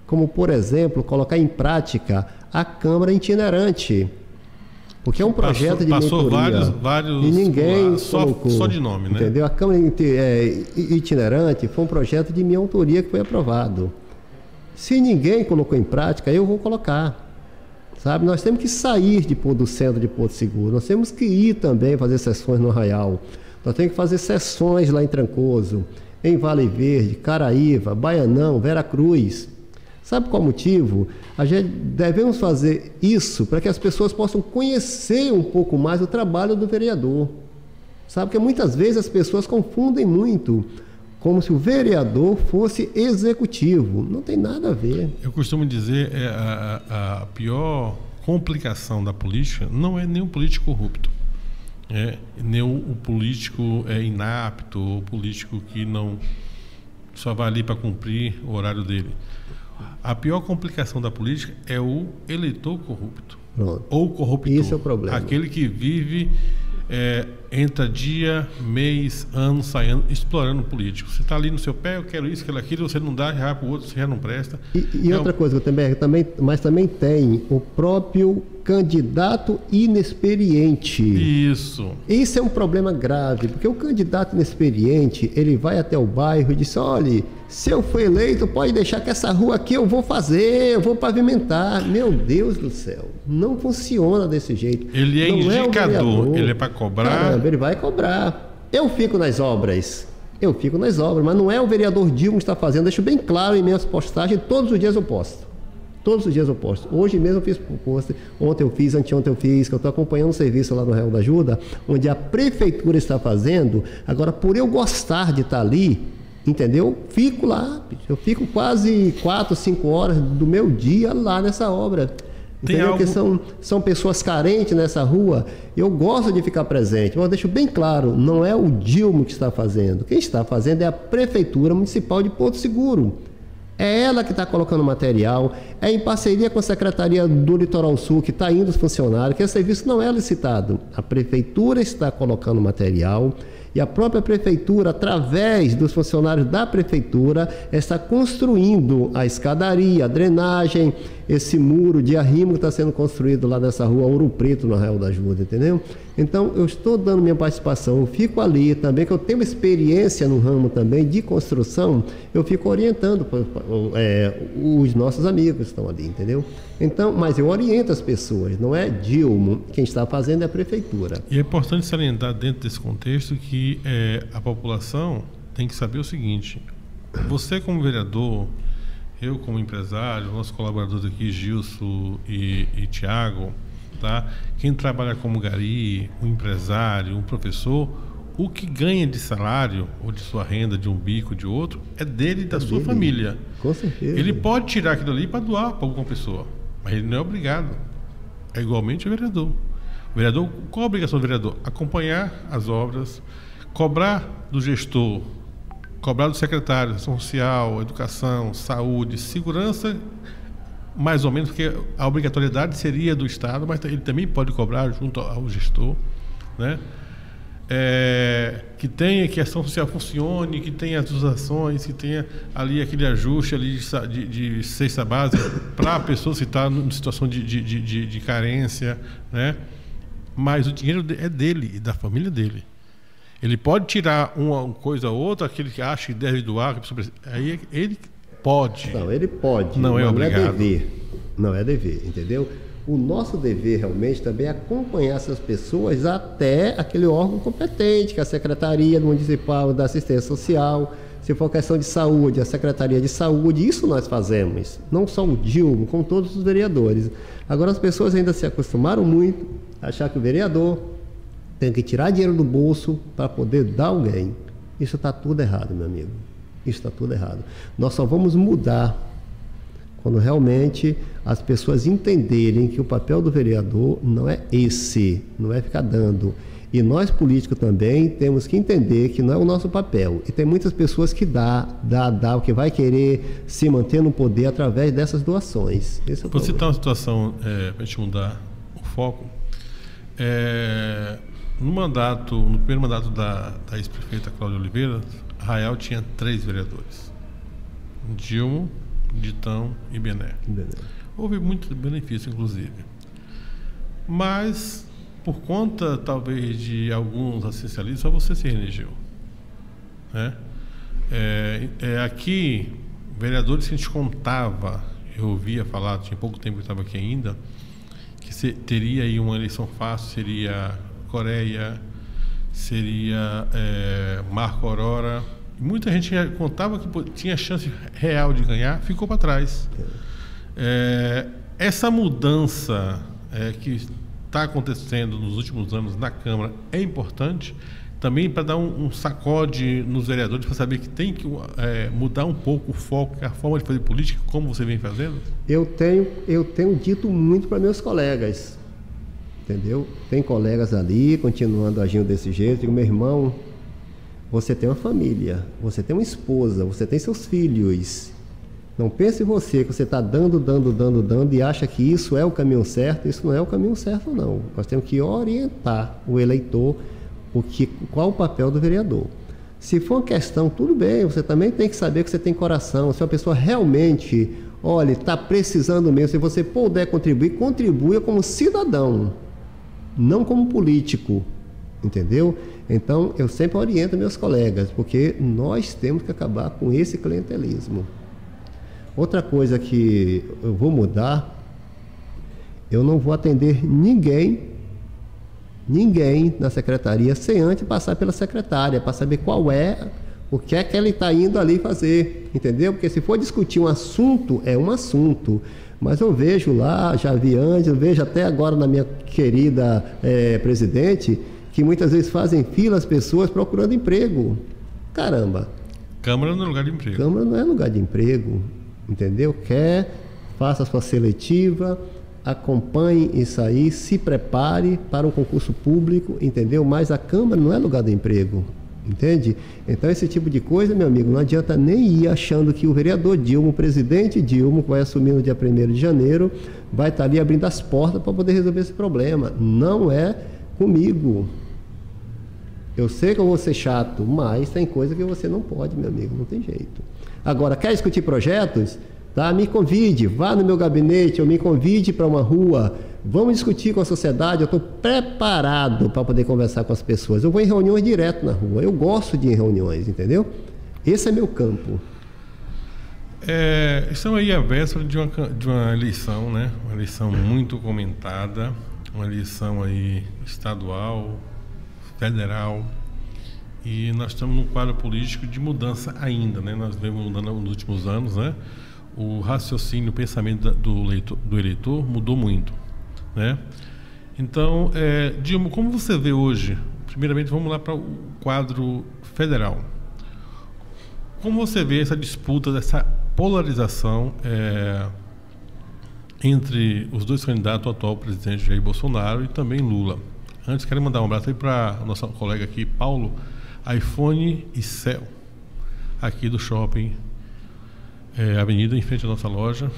Como, por exemplo, colocar em prática a Câmara itinerante. Porque é um projeto de mentoria. Vários e ninguém colocou, só de nome, né? Entendeu? A Câmara itinerante foi um projeto de minha autoria que foi aprovado. Se ninguém colocou em prática, eu vou colocar. Sabe? Nós temos que sair do centro de Porto Seguro. Nós temos que ir também fazer sessões no Arraial. Nós temos que fazer sessões lá em Trancoso, em Vale Verde, Caraíva, Baianão, Veracruz. Sabe qual o motivo? Devemos fazer isso para que as pessoas possam conhecer um pouco mais o trabalho do vereador. Sabe? Porque muitas vezes as pessoas confundem muito, como se o vereador fosse executivo. Não tem nada a ver. Eu costumo dizer, a pior complicação da política não é nem o político corrupto, nem o político inapto, o político que não só vai ali para cumprir o horário dele. A pior complicação da política é o eleitor corrupto. Pronto. Ou corruptor. Isso é o problema. Aquele que vive entra dia, mês, ano, sai ano, explorando o político. Você está ali no seu pé, eu quero isso, quero aquilo, você não dá, já vai para o outro, você já não presta. E outra coisa, mas também tem o próprio candidato inexperiente. Isso. Isso é um problema grave, porque o candidato inexperiente, ele vai até o bairro e diz, olha, se eu for eleito, pode deixar que essa rua aqui eu vou fazer, eu vou pavimentar. Meu Deus do céu, não funciona desse jeito. Ele é indicador, ele é para cobrar. Caramba, ele vai cobrar. Eu fico nas obras, mas não é o vereador Dilma que está fazendo. Deixo bem claro em minhas postagens, todos os dias eu posto. Hoje mesmo eu fiz post, ontem eu fiz, anteontem eu fiz, que eu estou acompanhando um serviço lá no Real da Ajuda, onde a prefeitura está fazendo. Agora, por eu gostar de estar ali, entendeu? Fico lá, eu fico quase 4, 5 horas do meu dia lá nessa obra. Entendeu? Porque são pessoas carentes nessa rua. Eu gosto de ficar presente, mas eu deixo bem claro, não é o Dilma que está fazendo. Quem está fazendo é a Prefeitura Municipal de Porto Seguro. É ela que está colocando material, é em parceria com a Secretaria do Litoral Sul que está indo os funcionários, que esse serviço não é licitado. A Prefeitura está colocando material e a própria Prefeitura, através dos funcionários da Prefeitura, está construindo a escadaria, a drenagem, esse muro de arrimo que está sendo construído lá nessa rua Ouro Preto, no Real da Ajuda, entendeu? Então, eu estou dando minha participação, eu fico ali também, que eu tenho experiência no ramo também de construção, eu fico orientando os nossos amigos que estão ali, entendeu? Então, mas eu oriento as pessoas, não é Dilma, quem está fazendo é a Prefeitura. E é importante salientar dentro desse contexto que a população tem que saber o seguinte: você como vereador, eu como empresário, nossos colaboradores aqui, Gilson e Tiago, tá? Quem trabalha como gari, um empresário, um professor, o que ganha de salário ou de sua renda, de um bico, de outro, é dele e da sua família. Com certeza. Ele pode tirar aquilo ali para doar para alguma pessoa, mas ele não é obrigado. É igualmente o vereador. O vereador, qual a obrigação do vereador? Acompanhar as obras, cobrar do gestor, cobrar do secretário, ação social, educação, saúde, segurança, mais ou menos, porque a obrigatoriedade seria do Estado, mas ele também pode cobrar junto ao gestor, né? Que a ação social funcione, que tenha as ações, que tenha ali aquele ajuste ali de cesta básica para a pessoa que está em situação de carência, né? Mas o dinheiro é dele e da família dele. Ele pode tirar uma coisa ou outra, aquele que acha que deve doar, aí ele pode. Não, ele pode. Não é obrigado. Não é dever. Não é dever, entendeu? O nosso dever realmente também é acompanhar essas pessoas até aquele órgão competente, que é a Secretaria Municipal da Assistência Social. Se for questão de saúde, a Secretaria de Saúde, isso nós fazemos. Não só o Dilma, como todos os vereadores. Agora as pessoas ainda se acostumaram muito a achar que o vereador tem que tirar dinheiro do bolso para poder dar alguém. Isso está tudo errado, meu amigo. Isso está tudo errado. Nós só vamos mudar quando realmente as pessoas entenderem que o papel do vereador não é esse, não é ficar dando. E nós políticos também temos que entender que não é o nosso papel. E tem muitas pessoas que dá, que vai querer se manter no poder através dessas doações. Vou citar uma situação para a gente mudar o foco. No primeiro mandato da ex-prefeita Cláudia Oliveira, Arraial tinha 3 vereadores: Dilma, Ditão e Bené. Houve muito benefício, inclusive. Mas, por conta, talvez, de alguns assistencialistas, só você se reelegeu. Né? Aqui, vereadores que a gente contava, eu ouvia falar, tinha pouco tempo que eu estava aqui ainda, que teria aí uma eleição fácil, seria Coreia, seria Marco Aurora. Muita gente contava que tinha chance real de ganhar, ficou para trás. Essa mudança que está acontecendo nos últimos anos na Câmara é importante também para dar um sacode nos vereadores, para saber que tem que mudar um pouco o foco, a forma de fazer política, como você vem fazendo? Eu tenho dito muito para meus colegas, entendeu? Tem colegas ali continuando agindo desse jeito. Digo, meu irmão, você tem uma família, você tem uma esposa, você tem seus filhos. Não pense você que você está dando e acha que isso é o caminho certo. Isso não é o caminho certo, não. Nós temos que orientar o eleitor qual o papel do vereador. Se for uma questão, tudo bem, você também tem que saber que você tem coração. Se uma pessoa realmente, olha, está precisando mesmo, se você puder contribuir, contribua como cidadão, não como político, entendeu? Então, eu sempre oriento meus colegas, porque nós temos que acabar com esse clientelismo. Outra coisa que eu vou mudar, eu não vou atender ninguém na secretaria sem antes passar pela secretária, para saber o que é que ele está indo ali fazer, entendeu? Porque se for discutir um assunto, é um assunto. Mas eu vejo lá, já vi antes, eu vejo até agora na minha querida presidente, que muitas vezes fazem fila as pessoas procurando emprego. Caramba! Câmara não é lugar de emprego. Câmara não é lugar de emprego, entendeu? Faça a sua seletiva, acompanhe isso aí, se prepare para um concurso público, entendeu? Mas a Câmara não é lugar de emprego, entende? Então esse tipo de coisa, meu amigo, não adianta nem ir achando que o vereador Dilma, o presidente Dilma, que vai assumir no dia 1º de janeiro, vai estar ali abrindo as portas para poder resolver esse problema. Não é comigo. Eu sei que eu vou ser chato, mas tem coisa que você não pode, meu amigo, não tem jeito. Agora, quer discutir projetos? Tá? Me convide, vá no meu gabinete, ou me convide para uma rua, vamos discutir com a sociedade, eu estou preparado para poder conversar com as pessoas. Eu vou em reuniões direto na rua, eu gosto de ir em reuniões, entendeu? Esse é meu campo. Estamos aí à véspera de uma eleição, né? Uma eleição muito comentada, uma eleição aí estadual, federal, e nós estamos num quadro político de mudança ainda, né? Nós vemos mudando nos últimos anos, né? O raciocínio, o pensamento do eleitor mudou muito, né? Então, Dilma, como você vê hoje, primeiramente vamos lá para o quadro federal, como você vê essa disputa, essa polarização entre os dois candidatos, o atual presidente Jair Bolsonaro e também Lula? Antes, quero mandar um abraço aí para o nosso colega aqui, Paulo, iPhone e Cell, aqui do shopping Avenida, em frente à nossa loja.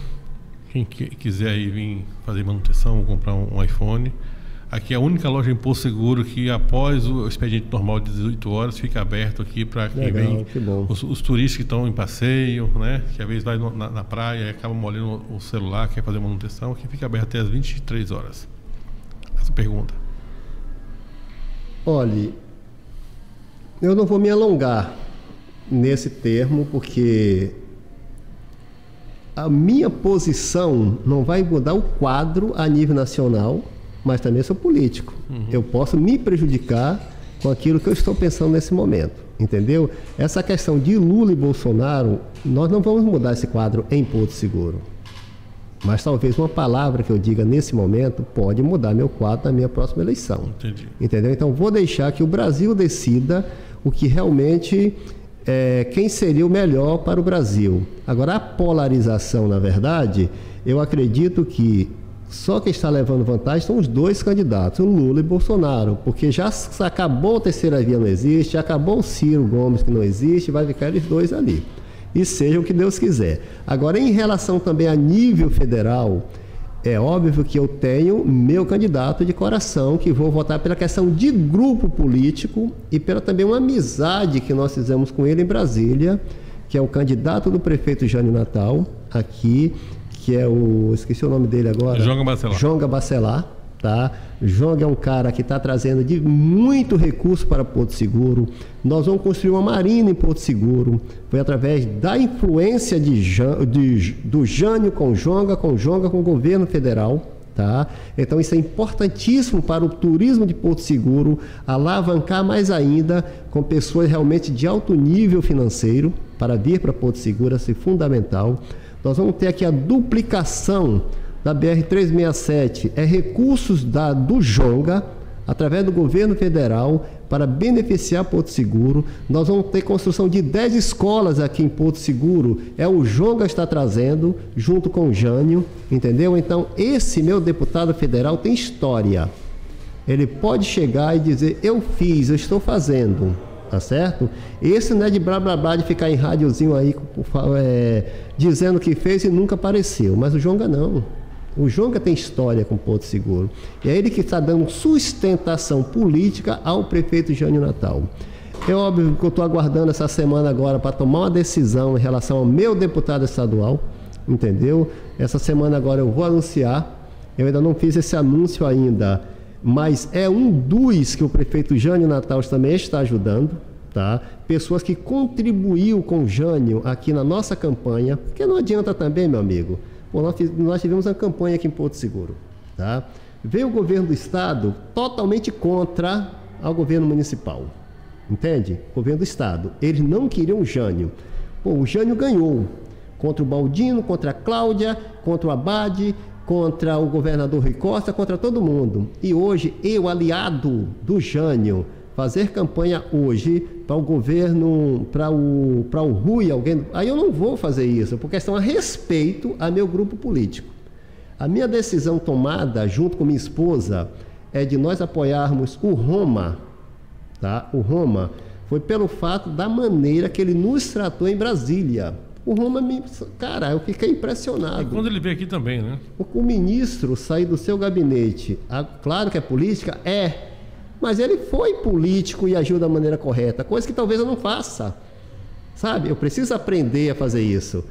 Quem quiser aí vir fazer manutenção ou comprar um iPhone, aqui é a única loja em Porto Seguro que após o expediente normal de 18 horas fica aberto aqui para quem vem, os turistas que estão em passeio, né? Que às vezes vai na praia e acaba molhando o celular, quer fazer manutenção, aqui fica aberto até as 23 horas. Essa pergunta. Olhe, eu não vou me alongar nesse termo, porque a minha posição não vai mudar o quadro a nível nacional, mas também sou político. Eu posso me prejudicar com aquilo que eu estou pensando nesse momento, entendeu? Essa questão de Lula e Bolsonaro, nós não vamos mudar esse quadro em Porto Seguro. Mas talvez uma palavra que eu diga nesse momento pode mudar meu quadro na minha próxima eleição. Entendi. Entendeu? Então vou deixar que o Brasil decida o que realmente quem seria o melhor para o Brasil. Agora, a polarização, na verdade, eu acredito que só quem está levando vantagem são os dois candidatos, o Lula e Bolsonaro, porque já acabou a terceira via, não existe, já acabou o Ciro Gomes, que não existe, vai ficar eles dois ali. E seja o que Deus quiser. Agora, em relação também a nível federal, é óbvio que eu tenho meu candidato de coração, que vou votar pela questão de grupo político e pela também uma amizade que nós fizemos com ele em Brasília, que é o candidato do prefeito Jânio Natal, aqui, que é esqueci o nome dele agora. Jonga Bacelar. Tá? Jonga é um cara que está trazendo muito recurso para Porto Seguro. Nós vamos construir uma marina em Porto Seguro. Foi através da influência do Jânio com Jonga com o governo federal. Tá? Então isso é importantíssimo para o turismo de Porto Seguro, alavancar mais ainda com pessoas realmente de alto nível financeiro para vir para Porto Seguro, isso é fundamental. Nós vamos ter aqui a duplicação da BR-367, recursos do Jonga, através do governo federal, para beneficiar Porto Seguro. Nós vamos ter construção de 10 escolas aqui em Porto Seguro, o Jonga está trazendo, junto com o Jânio, entendeu? Então, esse meu deputado federal tem história. Ele pode chegar e dizer, eu fiz, eu estou fazendo. tá certo? Esse não é de blá blá blá de ficar em rádiozinho aí dizendo que fez e nunca apareceu, mas o Jonga não. O Jonga tem história com Porto Seguro. E é ele que está dando sustentação política ao prefeito Jânio Natal. É óbvio que eu estou aguardando essa semana agora para tomar uma decisão em relação ao meu deputado estadual, entendeu? Essa semana agora eu vou anunciar. Eu ainda não fiz esse anúncio ainda, mas é um dos que o prefeito Jânio Natal também está ajudando, tá? Pessoas que contribuíram com o Jânio aqui na nossa campanha, porque não adianta também, meu amigo. Pô, nós tivemos uma campanha aqui em Porto Seguro, tá? Veio o governo do estado totalmente contra ao governo municipal, entende? O governo do estado, eles não queriam o Jânio. Pô, o Jânio ganhou contra o Baldino, contra a Cláudia, contra o Abade, contra o governador Rui Costa, contra todo mundo. E hoje, eu, aliado do Jânio, fazer campanha hoje para o governo, para o Rui, alguém... Aí eu não vou fazer isso, por questão a respeito a meu grupo político. A minha decisão tomada, junto com minha esposa, é de nós apoiarmos o Roma, tá? O Roma foi pelo fato da maneira que ele nos tratou em Brasília. O Roma, cara, eu fiquei impressionado. E quando ele veio aqui também, né? O ministro sair do seu gabinete, claro que é política, mas ele foi político e agiu da maneira correta, coisa que talvez eu não faça, sabe? Eu preciso aprender a fazer isso,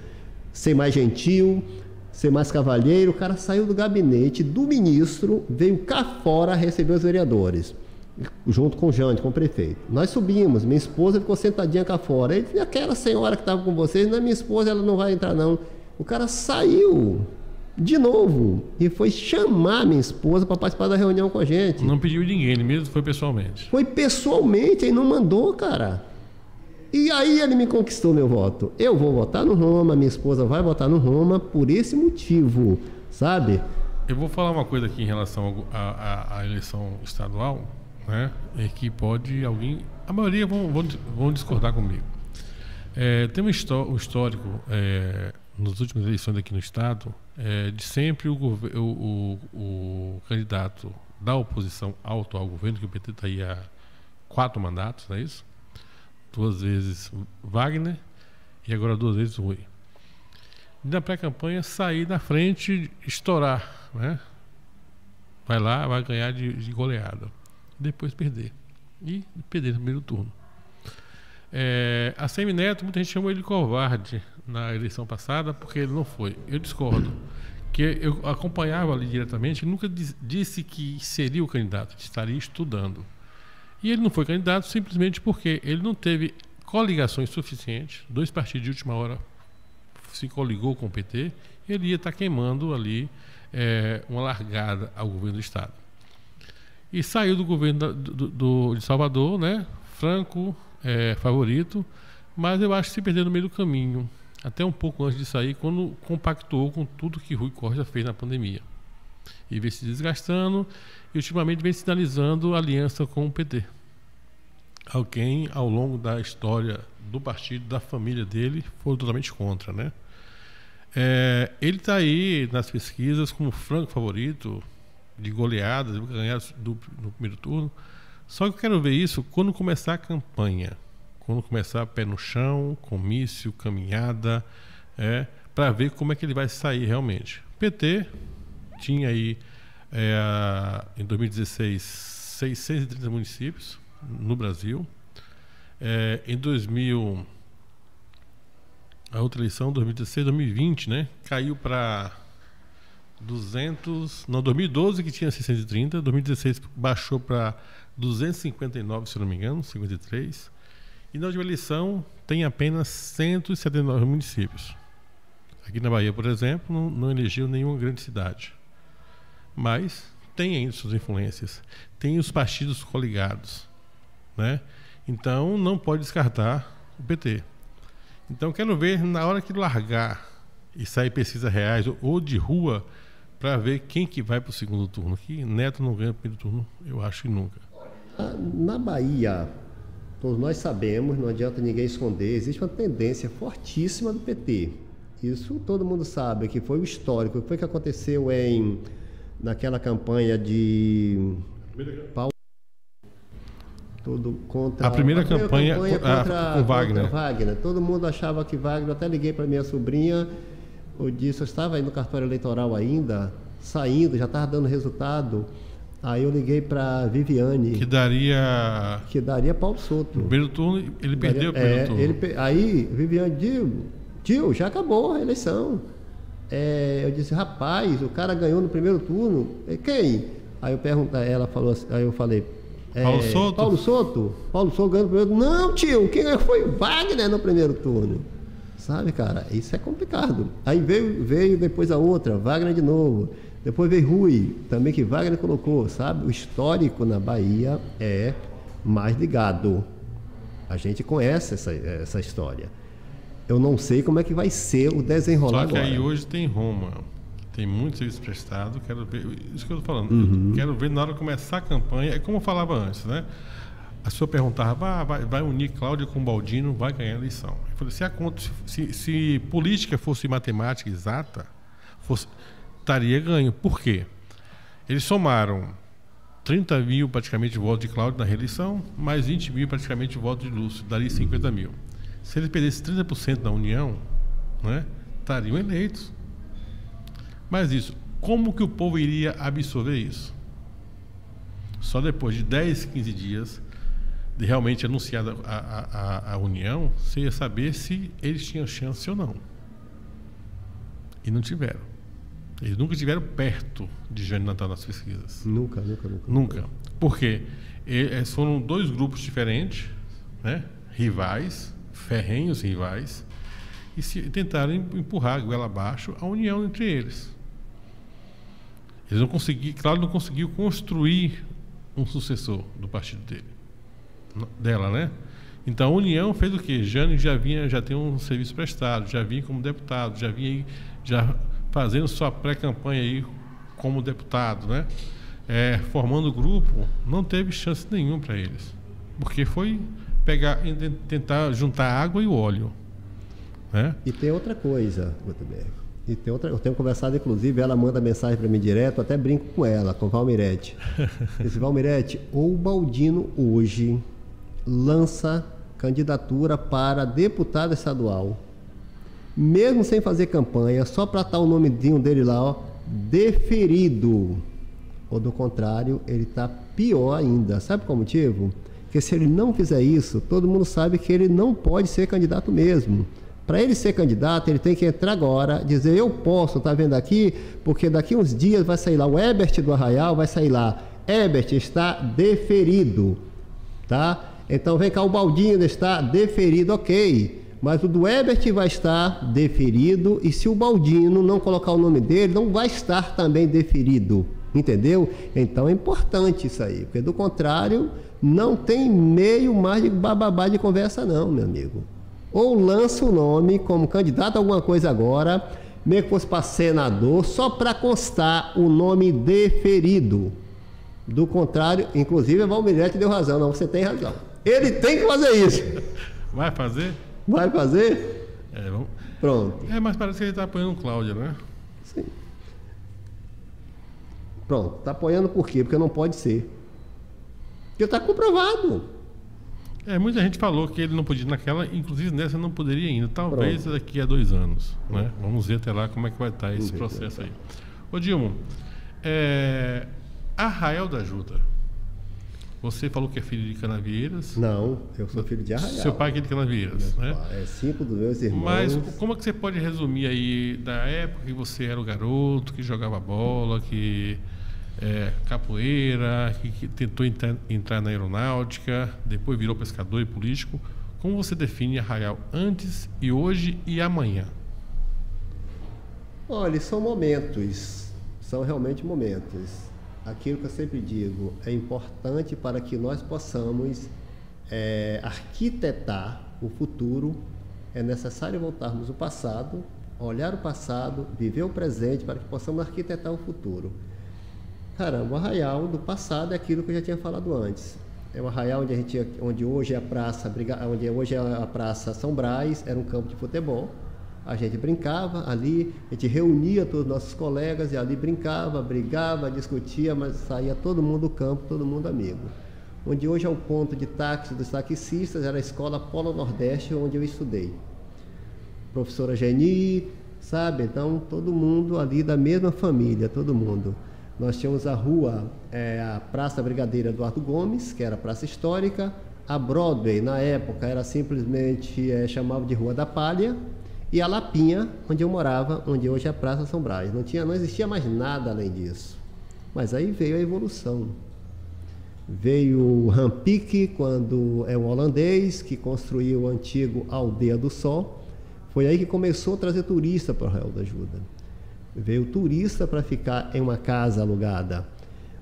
ser mais gentil, ser mais cavalheiro. O cara saiu do gabinete do ministro, veio cá fora receber os vereadores, junto com o Jânio, com o prefeito. Nós subimos, minha esposa ficou sentadinha cá fora. Ele disse, aquela senhora que estava com vocês, não é minha esposa, ela não vai entrar não. O cara saiu de novo e foi chamar minha esposa para participar da reunião com a gente. Não pediu ninguém, ele mesmo foi pessoalmente. Foi pessoalmente, aí não mandou, cara. E aí ele me conquistou meu voto. Eu vou votar no Roma, minha esposa vai votar no Roma por esse motivo, sabe? Eu vou falar uma coisa aqui em relação à eleição estadual, né? É que pode alguém... A maioria vão discordar comigo. Tem um histórico nas últimas eleições aqui no estado, de sempre o candidato da oposição ao atual governo, que o PT está aí há 4 mandatos, não é isso? 2 vezes Wagner e agora 2 vezes Rui. Na pré-campanha, sair na frente, estourar, né? Vai lá, vai ganhar de goleada. Depois perder. E perder no primeiro turno. A Semineto, muita gente chamou ele de covarde na eleição passada porque ele não foi. Eu discordo. Que eu acompanhava ali diretamente, ele nunca disse que seria o candidato, que estaria estudando. E ele não foi candidato simplesmente porque ele não teve coligações suficientes. 2 partidos de última hora se coligou com o PT. Ele ia estar queimando ali uma largada ao governo do estado. E saiu do governo de Salvador, né? Franco favorito, mas eu acho que se perdeu no meio do caminho, até um pouco antes de sair, quando compactuou com tudo que Rui Costa fez na pandemia. E vem se desgastando e ultimamente vem sinalizando aliança com o PT. Alguém, ao longo da história do partido, da família dele, foi totalmente contra, né? Ele está aí nas pesquisas como franco favorito, de goleadas, ele vai ganhar no primeiro turno. Só que eu quero ver isso quando começar a campanha, quando começar pé no chão, comício, caminhada, para ver como é que ele vai sair realmente. O PT tinha aí, em 2016, 630 municípios no Brasil. Em 2000, a outra eleição, 2016, 2020, né, caiu para 2012 que tinha 630, 2016 baixou para 259, se não me engano, 53. E na última eleição tem apenas 179 municípios. Aqui na Bahia, por exemplo, não elegeu nenhuma grande cidade. Mas tem ainda suas influências. Tem os partidos coligados, né? Então não pode descartar o PT. Então quero ver na hora que largar e sair pesquisas reais ou de rua, para ver quem que vai para o segundo turno. Que Neto não ganha o primeiro turno, eu acho que nunca. Na Bahia, todos nós sabemos, não adianta ninguém esconder, existe uma tendência fortíssima do PT. Isso todo mundo sabe, que foi o histórico. O que foi que aconteceu naquela campanha de Paulo? A primeira campanha com Wagner. Contra Wagner. Todo mundo achava que Wagner, eu até liguei para minha sobrinha, eu disse, eu estava aí no cartório eleitoral ainda, saindo, já estava dando resultado. Aí eu liguei para Viviane. Que daria Paulo Souto. No primeiro turno, ele perdeu o primeiro turno. Aí, Viviane, tio, já acabou a eleição. Eu disse, rapaz, o cara ganhou no primeiro turno. Quem? Aí eu perguntei, ela falou assim, aí eu falei, Paulo Souto? Paulo Souto ganhou no primeiro turno. Não, tio, quem ganhou foi Wagner no primeiro turno. Sabe, cara, isso é complicado. Aí veio depois a outra, Wagner de novo. Depois veio Rui, também que Wagner colocou, sabe? O histórico na Bahia é mais ligado. A gente conhece essa história. Eu não sei como é que vai ser o desenrolar agora. Só que aí hoje tem Roma, tem muito serviço prestado, quero ver, isso que eu estou falando, quero ver na hora de começar a campanha, é como eu falava antes, né? A senhora perguntava, vai unir Cláudia com Baldino, vai ganhar a eleição. Eu falei, se política fosse matemática exata, estaria ganho. Por quê? Eles somaram 30 mil praticamente de votos de Cláudio na reeleição, mais 20 mil praticamente de votos de Lúcio, daria 50 mil. Se eles perdessem 30% da União, né, estariam eleitos. Mas isso, como que o povo iria absorver isso? Só depois de 10, 15 dias de realmente anunciada a União, você ia saber se eles tinham chance ou não. E não tiveram. Eles nunca estiveram perto de Jânio Natal nas pesquisas. Nunca. Por quê? Foram dois grupos diferentes, né? Rivais, ferrenhos rivais, e tentaram empurrar a goela abaixo a união entre eles. Eles não conseguiram, Cláudio não conseguiu construir um sucessor do partido dela, né? Então a união fez o quê? Jânio já tem um serviço prestado, já vinha como deputado, já vinha aí, fazendo sua pré-campanha aí como deputado, né? Formando o grupo, não teve chance nenhuma para eles, porque foi tentar juntar a água e o óleo, né? E tem outra coisa, Gutenberg. Eu tenho conversado, inclusive, ela manda mensagem para mim direto, até brinco com ela, com Valmirete. Esse Valmirete, ou o Baldino hoje lança candidatura para deputado estadual, mesmo sem fazer campanha, só para estar o nomezinho dele lá, ó, deferido. Ou do contrário, ele está pior ainda. Sabe qual é o motivo? Porque se ele não fizer isso, todo mundo sabe que ele não pode ser candidato mesmo. Para ele ser candidato, ele tem que entrar agora, dizer, eu posso, tá vendo aqui? Porque daqui uns dias vai sair lá o Ebert do Arraial, vai sair lá, Ebert está deferido, tá? Então vem cá, o Baldino está deferido, ok. Mas o do Ebert vai estar deferido, e se o Baldino não colocar o nome dele, não vai estar também deferido, entendeu? Então é importante isso aí, porque do contrário, não tem meio mais de bababá de conversa não, meu amigo. Ou lança o nome como candidato a alguma coisa agora, mesmo que fosse para senador, só para constar o nome deferido. Do contrário, inclusive, o Valmirete deu razão. Não, você tem razão. Ele tem que fazer isso. Vai fazer? Vai fazer? Vamos... Pronto. Mas parece que ele está apoiando o Cláudio, né? Sim. Pronto. Está apoiando por quê? Porque não pode ser. Porque está comprovado. Muita gente falou que ele não podia ir naquela, inclusive nessa não poderia ainda. Talvez daqui a 2 anos, né? Vamos ver até lá como é que vai estar esse processo aí. Ô Dilma, Arraial da Ajuda. Você falou que é filho de Canavieiras? Não, eu sou filho de Arraial. Seu pai é de Canavieiras, né? 5 dos meus irmãos. Mas como é que você pode resumir aí da época que você era o garoto, que jogava bola, que capoeira, que tentou entrar na aeronáutica, depois virou pescador e político. Como você define Arraial antes e hoje e amanhã? Olha, são momentos, são realmente momentos. Aquilo que eu sempre digo, é importante para que nós possamos arquitetar o futuro, é necessário voltarmos ao passado, olhar o passado, viver o presente para que possamos arquitetar o futuro. Caramba, o Arraial do passado é aquilo que eu já tinha falado antes. É o Arraial onde hoje é a praça, onde hoje é a Praça São Brás, era um campo de futebol. A gente brincava ali, a gente reunia todos os nossos colegas e ali brincava, brigava, discutia, mas saía todo mundo do campo, todo mundo amigo. onde hoje é o ponto de táxi dos taxistas, era a escola Polo Nordeste, onde eu estudei. Professora Geni, sabe? Então, todo mundo ali da mesma família, todo mundo. Nós tínhamos a rua, a Praça Brigadeiro Eduardo Gomes, que era a praça histórica. A Broadway, na época, era simplesmente chamava de Rua da Palha. E a Lapinha, onde eu morava, onde hoje é a Praça São Brás. Não existia mais nada além disso. Mas aí veio a evolução. Veio o Rampique, quando é um holandês que construiu o antigo Aldeia do Sol. Foi aí que começou a trazer turista para o Arraial da Ajuda. Veio turista para ficar em uma casa alugada.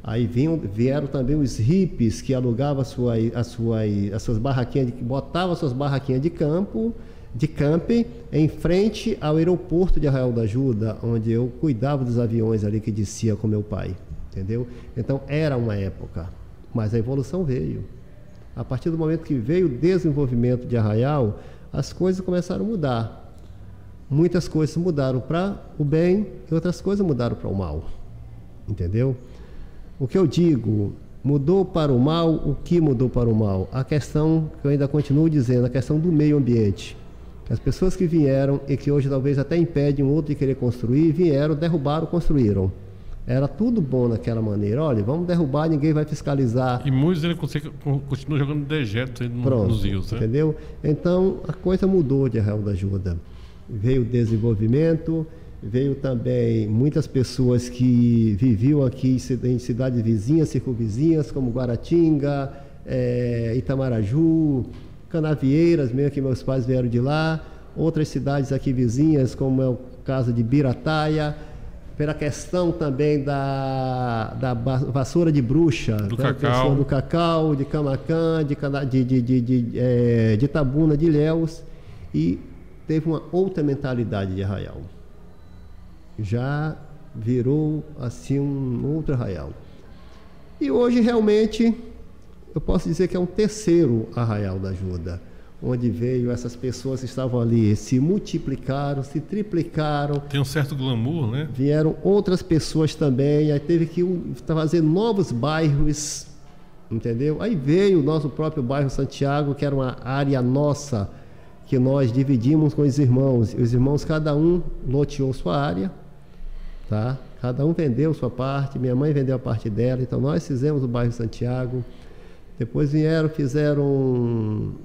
Aí vieram também os hippies que alugavam as suas barraquinhas, botavam suas barraquinhas de camping em frente ao aeroporto de Arraial da Ajuda, onde eu cuidava dos aviões ali que descia com meu pai, entendeu? Então era uma época, mas a evolução veio. A partir do momento que veio o desenvolvimento de Arraial, as coisas começaram a mudar. Muitas coisas mudaram para o bem e outras coisas mudaram para o mal, entendeu? O que eu digo, mudou para o mal, o que mudou para o mal? A questão que eu ainda continuo dizendo, a questão do meio ambiente. As pessoas que vieram e que hoje talvez até impedem um outro de querer construir, vieram, derrubaram, construíram. Era tudo bom naquela maneira. Olha, vamos derrubar, ninguém vai fiscalizar. E muitos ele continua jogando dejetos nos rios, né? Entendeu? Então, a coisa mudou de Arraial da Ajuda. Veio o desenvolvimento, veio também muitas pessoas que viviam aqui em cidades vizinhas, circunvizinhas, como Guaratinga, Itamaraju, Canavieiras, mesmo que meus pais vieram de lá, outras cidades aqui vizinhas, como é o caso de Birataia, pela questão também da vassoura de bruxa, do cacau, de Camacan, de Itabuna, de Ilhéus, e teve uma outra mentalidade de Arraial. Já virou assim um outro Arraial. E hoje realmente eu posso dizer que é um terceiro Arraial da Ajuda, onde veio essas pessoas que estavam ali, se multiplicaram, se triplicaram. Tem um certo glamour, né? Vieram outras pessoas também, aí teve que fazer novos bairros, entendeu? Aí veio o nosso próprio bairro Santiago, que era uma área nossa, que nós dividimos com os irmãos. Os irmãos, cada um loteou sua área, tá? Cada um vendeu sua parte, minha mãe vendeu a parte dela, então nós fizemos o bairro Santiago. Depois fizeram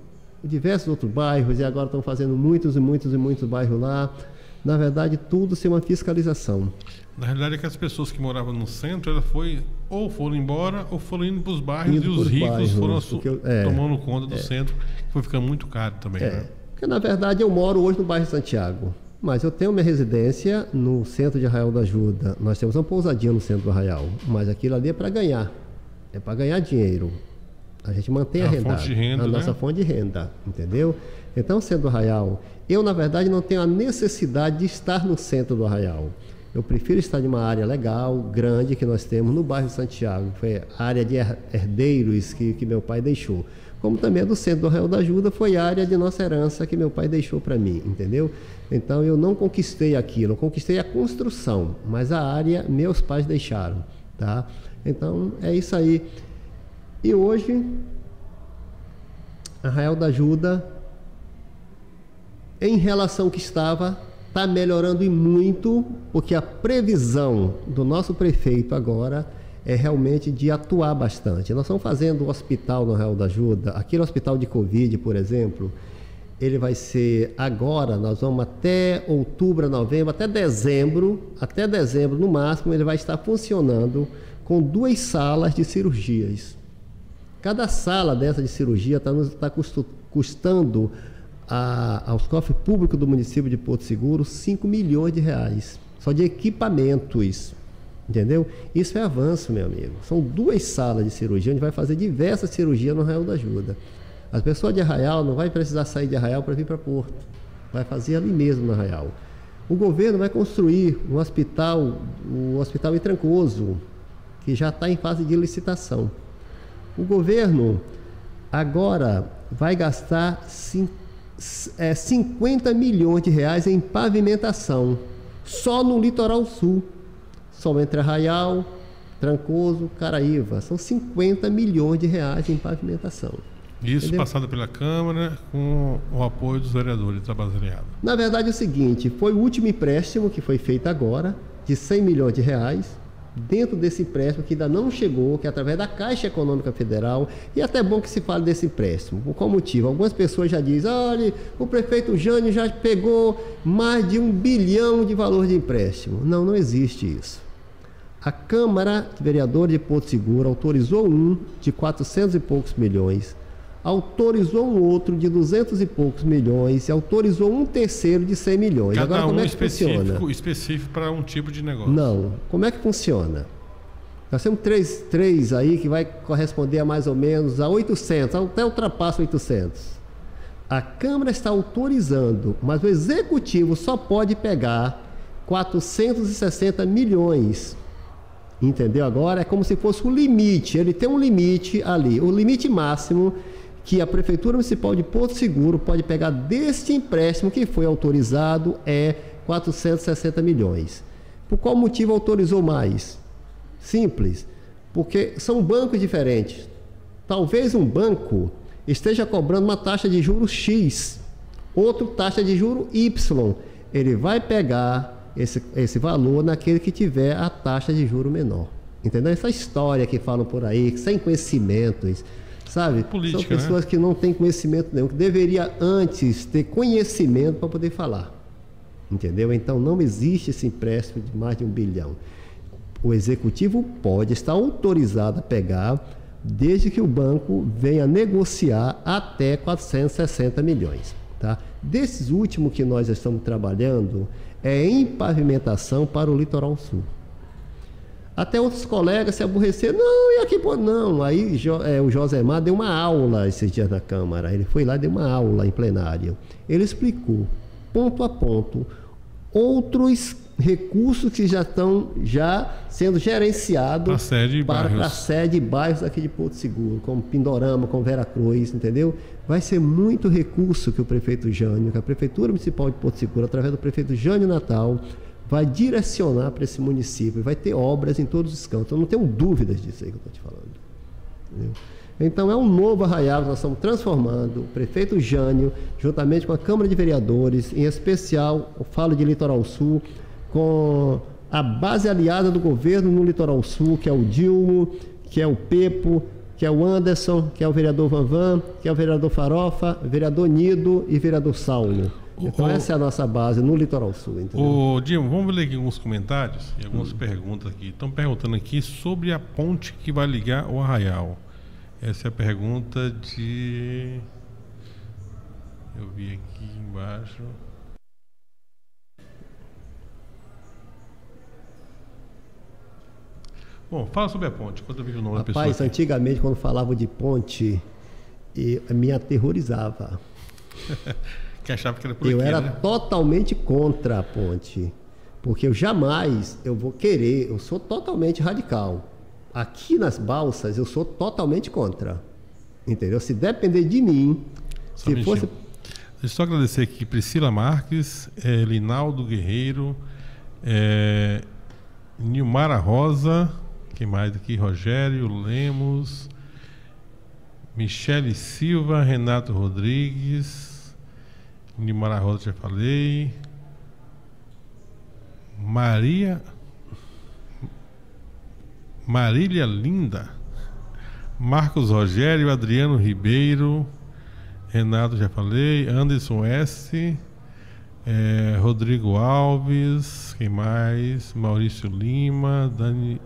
diversos outros bairros e agora estão fazendo muitos bairros lá. Na verdade, tudo sem uma fiscalização. Na realidade é que as pessoas que moravam no centro, ou foram embora ou foram indo para os bairros, e os ricos foram tomando conta do centro, que foi ficando muito caro também. Né? Porque na verdade eu moro hoje no bairro Santiago, mas eu tenho minha residência no centro de Arraial da Ajuda. Nós temos uma pousadinha no centro do Arraial, mas aquilo ali é para ganhar dinheiro. A gente mantém a nossa fonte de renda, entendeu? Então, sendo do Arraial, eu na verdade não tenho a necessidade de estar no centro do Arraial. Eu prefiro estar em uma área legal, grande, que nós temos no bairro Santiago, que foi a área de herdeiros que meu pai deixou. Como também a do centro do Arraial da Ajuda foi a área de nossa herança que meu pai deixou para mim, entendeu? Então eu não conquistei aquilo, eu conquistei a construção, mas a área meus pais deixaram, tá? Então é isso aí. E hoje, Arraial da Ajuda, em relação ao que estava, está melhorando e muito, porque a previsão do nosso prefeito agora é realmente de atuar bastante. Nós estamos fazendo o hospital no Arraial da Ajuda, aquele hospital de Covid, por exemplo, ele vai ser agora, nós vamos até outubro, novembro, até dezembro no máximo, ele vai estar funcionando com 2 salas de cirurgias. Cada sala dessa de cirurgia está custando aos cofres públicos do município de Porto Seguro 5 milhões de reais, só de equipamentos, entendeu? Isso é avanço, meu amigo. São 2 salas de cirurgia, onde vai fazer diversas cirurgias no Arraial da Ajuda. As pessoas de Arraial não vai precisar sair de Arraial para vir para Porto, vai fazer ali mesmo no Arraial. O governo vai construir o hospital em Trancoso, que já está em fase de licitação. O governo agora vai gastar 50 milhões de reais em pavimentação, só no litoral sul, só entre Arraial, Trancoso, Caraíva. São 50 milhões de reais em pavimentação. Isso entendeu? passado pela Câmara com o apoio dos vereadores trabalhando. Na verdade é o seguinte, foi o último empréstimo que foi feito agora, de 100 milhões de reais, dentro desse empréstimo que ainda não chegou, que é através da Caixa Econômica Federal, e até bom que se fale desse empréstimo. Por qual motivo? Algumas pessoas já dizem, olha, o prefeito Jânio já pegou mais de 1 bilhão de valor de empréstimo. Não, não existe isso. A Câmara de Vereadores de Porto Seguro autorizou um de 400 e poucos milhões, autorizou um outro de 200 e poucos milhões e autorizou um terceiro de 100 milhões. Cada Agora, como um é que funciona? específico para um tipo de negócio. Não. Como é que funciona? Nós temos três aí que vai corresponder a mais ou menos a 800, até ultrapassa 800. A Câmara está autorizando, mas o Executivo só pode pegar 460 milhões. Entendeu? Agora é como se fosse o limite. Ele tem um limite ali. O limite máximo que a Prefeitura Municipal de Porto Seguro pode pegar deste empréstimo que foi autorizado é 460 milhões. Por qual motivo autorizou mais? Simples. Porque são bancos diferentes. Talvez um banco esteja cobrando uma taxa de juros X, outro taxa de juros Y. Ele vai pegar esse valor naquele que tiver a taxa de juro menor. Entendeu? Essa história que falam por aí, sem conhecimentos, sabe? Política, são pessoas, né, que não têm conhecimento nenhum, que deveria antes ter conhecimento para poder falar. Entendeu? Então não existe esse empréstimo de mais de 1 bilhão. O Executivo pode estar autorizado a pegar, desde que o banco venha negociar até 460 milhões. Tá? Desses últimos que nós estamos trabalhando, é em pavimentação para o litoral sul. Até outros colegas se aborreceram, não, e aqui, pô, não. Aí o Josemar deu uma aula esses dias na Câmara, ele foi lá e deu uma aula em plenário. Ele explicou, ponto a ponto, outros recursos que já estão sendo gerenciados para a sede e bairros aqui de Porto Seguro, como Pindorama, como Veracruz, entendeu? Vai ser muito recurso que o prefeito Jânio, que a Prefeitura Municipal de Porto Seguro, através do prefeito Jânio Natal, vai direcionar para esse município. Vai ter obras em todos os cantos. Eu não tenho dúvidas disso aí que eu estou te falando. Entendeu? Então é um novo Arraial que nós estamos transformando. O prefeito Jânio, juntamente com a Câmara de Vereadores, em especial, eu falo de Litoral Sul, com a base aliada do governo no Litoral Sul, que é o Dilmo, que é o Pepo, que é o Anderson, que é o vereador Vanvan, que é o vereador Farofa, vereador Nido e vereador Saulo. Então essa é a nossa base no Litoral Sul. Ô, Dilmo, vamos ler aqui alguns comentários e algumas perguntas aqui. Estão perguntando aqui sobre a ponte que vai ligar o Arraial. Essa é a pergunta de... Eu vi aqui embaixo... Bom, fala sobre a ponte, quando eu vejo o nome da pessoa. Rapaz, antigamente, quando falavam de ponte, me aterrorizava. Que achava que era por aqui, eu era, né? Totalmente contra a ponte. Porque eu vou querer, eu sou totalmente radical. Aqui nas balsas, eu sou totalmente contra. Entendeu? Se depender de mim, só se fosse... Deixa eu só agradecer aqui Priscila Marques, Linaldo Guerreiro, Nilmara Rosa, quem mais aqui? Rogério Lemos, Michele Silva, Renato Rodrigues, Nilmara Rosa, já falei, Marília Linda, Marcos Rogério, Adriano Ribeiro, Renato, já falei, Anderson S., Rodrigo Alves, quem mais? Maurício Lima,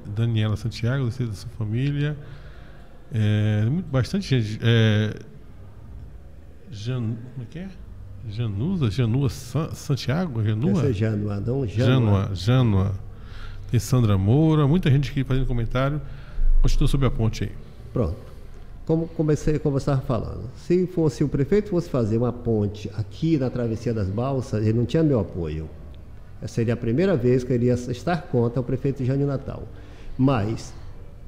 Daniela Santiago, da sua família, bastante gente. Como é que é? Janua Santiago? Janua. Tem Sandra Moura, muita gente aqui fazendo comentário. Continua sobre a ponte aí. Pronto. Como eu estava falando, se o prefeito fosse fazer uma ponte aqui na Travessia das Balsas, ele não tinha meu apoio. Essa seria a primeira vez que eu iria estar contra o prefeito Jânio Natal. Mas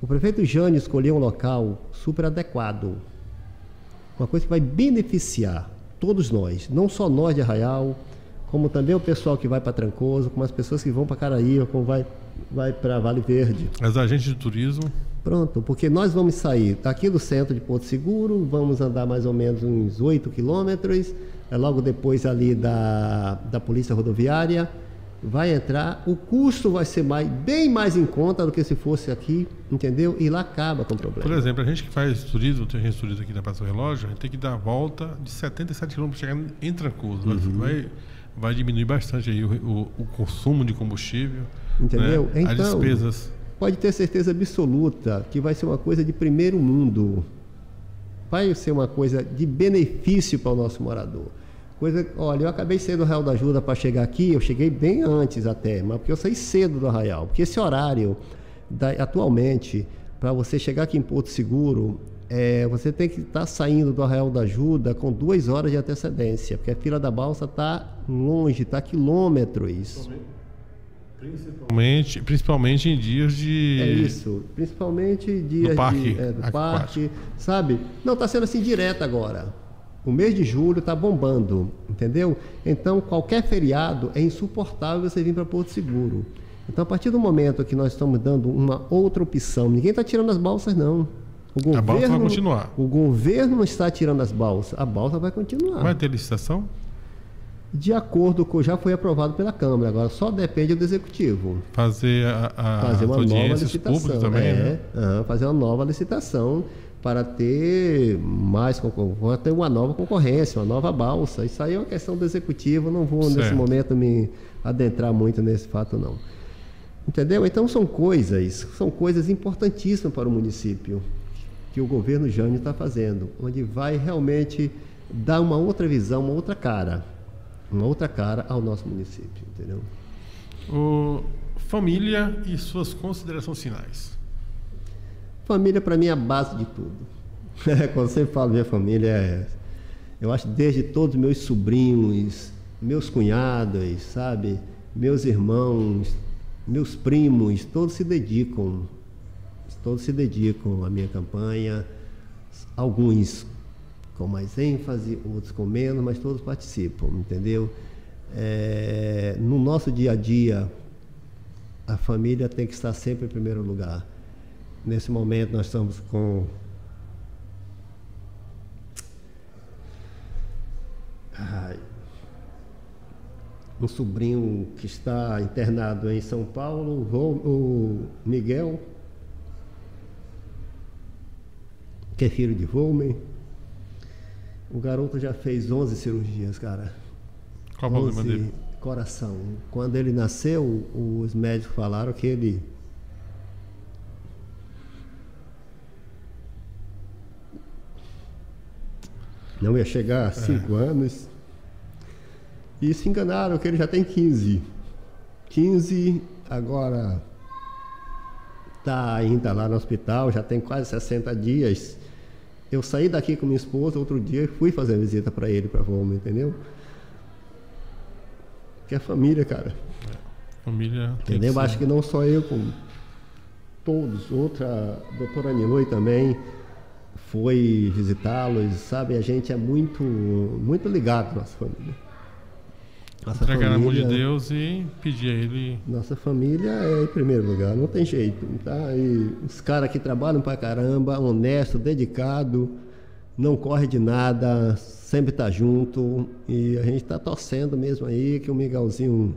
o prefeito Jânio escolheu um local super adequado. Uma coisa que vai beneficiar todos nós, não só nós de Arraial, como também o pessoal que vai para Trancoso, como as pessoas que vão para Caraíva, como vai vai para Vale Verde. As agentes de turismo. Pronto, porque nós vamos sair daqui do centro de Porto Seguro, vamos andar mais ou menos uns 8 quilômetros, logo depois ali da Polícia Rodoviária, vai entrar, o custo vai ser bem mais em conta do que se fosse aqui, entendeu? E lá acaba com o problema. Por exemplo, a gente que faz turismo, tem gente de turismo aqui na Praça do Relógio, a gente tem que dar a volta de 77 km para chegar em Trancoso. Vai diminuir bastante aí o consumo de combustível, entendeu? Né? Então, as despesas. Pode ter certeza absoluta que vai ser uma coisa de primeiro mundo. Vai ser uma coisa de benefício para o nosso morador. Olha, eu acabei cedo do Arraial da Ajuda para chegar aqui, eu cheguei bem antes até, mas porque eu saí cedo do Arraial. Porque esse horário, atualmente, para você chegar aqui em Porto Seguro, você tem que estar saindo do Arraial da Ajuda com 2 horas de antecedência, porque a fila da balsa está longe, está a quilômetros. Principalmente em dias de... É isso, principalmente dias do parque, do parque, sabe? Não, está sendo assim direto agora. O mês de julho está bombando, entendeu? Então, qualquer feriado é insuportável você vir para Porto Seguro. Então, a partir do momento que nós estamos dando uma outra opção, ninguém está tirando as balsas, não. A balsa vai continuar. O governo não está tirando as balsas, a balsa vai continuar. Vai ter licitação? De acordo com já foi aprovado pela Câmara, agora só depende do Executivo. Fazer uma nova licitação também, né? Fazer uma nova licitação para ter ter uma nova concorrência, uma nova balsa. Isso aí é uma questão do Executivo, não vou nesse momento me adentrar muito nesse fato, não. Entendeu? Então são coisas importantíssimas para o município que o governo Jânio está fazendo, onde vai realmente dar uma outra visão, uma outra cara ao nosso município, entendeu? Família e suas considerações finais. Família para mim é a base de tudo. Quando você fala minha família, eu acho desde todos meus sobrinhos, meus cunhados, sabe, meus irmãos, meus primos, todos se dedicam à minha campanha, alguns com mais ênfase, outros com menos, mas todos participam, entendeu? No nosso dia a dia, a família tem que estar sempre em primeiro lugar. Nesse momento nós estamos com um sobrinho que está internado em São Paulo, o Miguel, que é filho de Volmer. O garoto já fez 11 cirurgias, cara. Qual o problema dele? Coração. Quando ele nasceu, os médicos falaram que ele não ia chegar a 5 anos. E se enganaram que ele já tem 15. 15, agora está ainda lá no hospital, já tem quase 60 dias. Eu saí daqui com minha esposa outro dia e fui fazer a visita para ele, para Volmer, entendeu? Que é família, cara. Família. Entendeu? Eu acho que não só eu, como todos. A doutora Niloi também foi visitá-los, sabe? A gente é muito, muito ligado à nossa família. Entregar na mão de Deus e pedir a Ele. Nossa família é em primeiro lugar, não tem jeito, tá? E os caras que trabalham pra caramba, honesto, dedicado, não corre de nada, sempre tá junto, e a gente tá torcendo mesmo aí que o Miguelzinho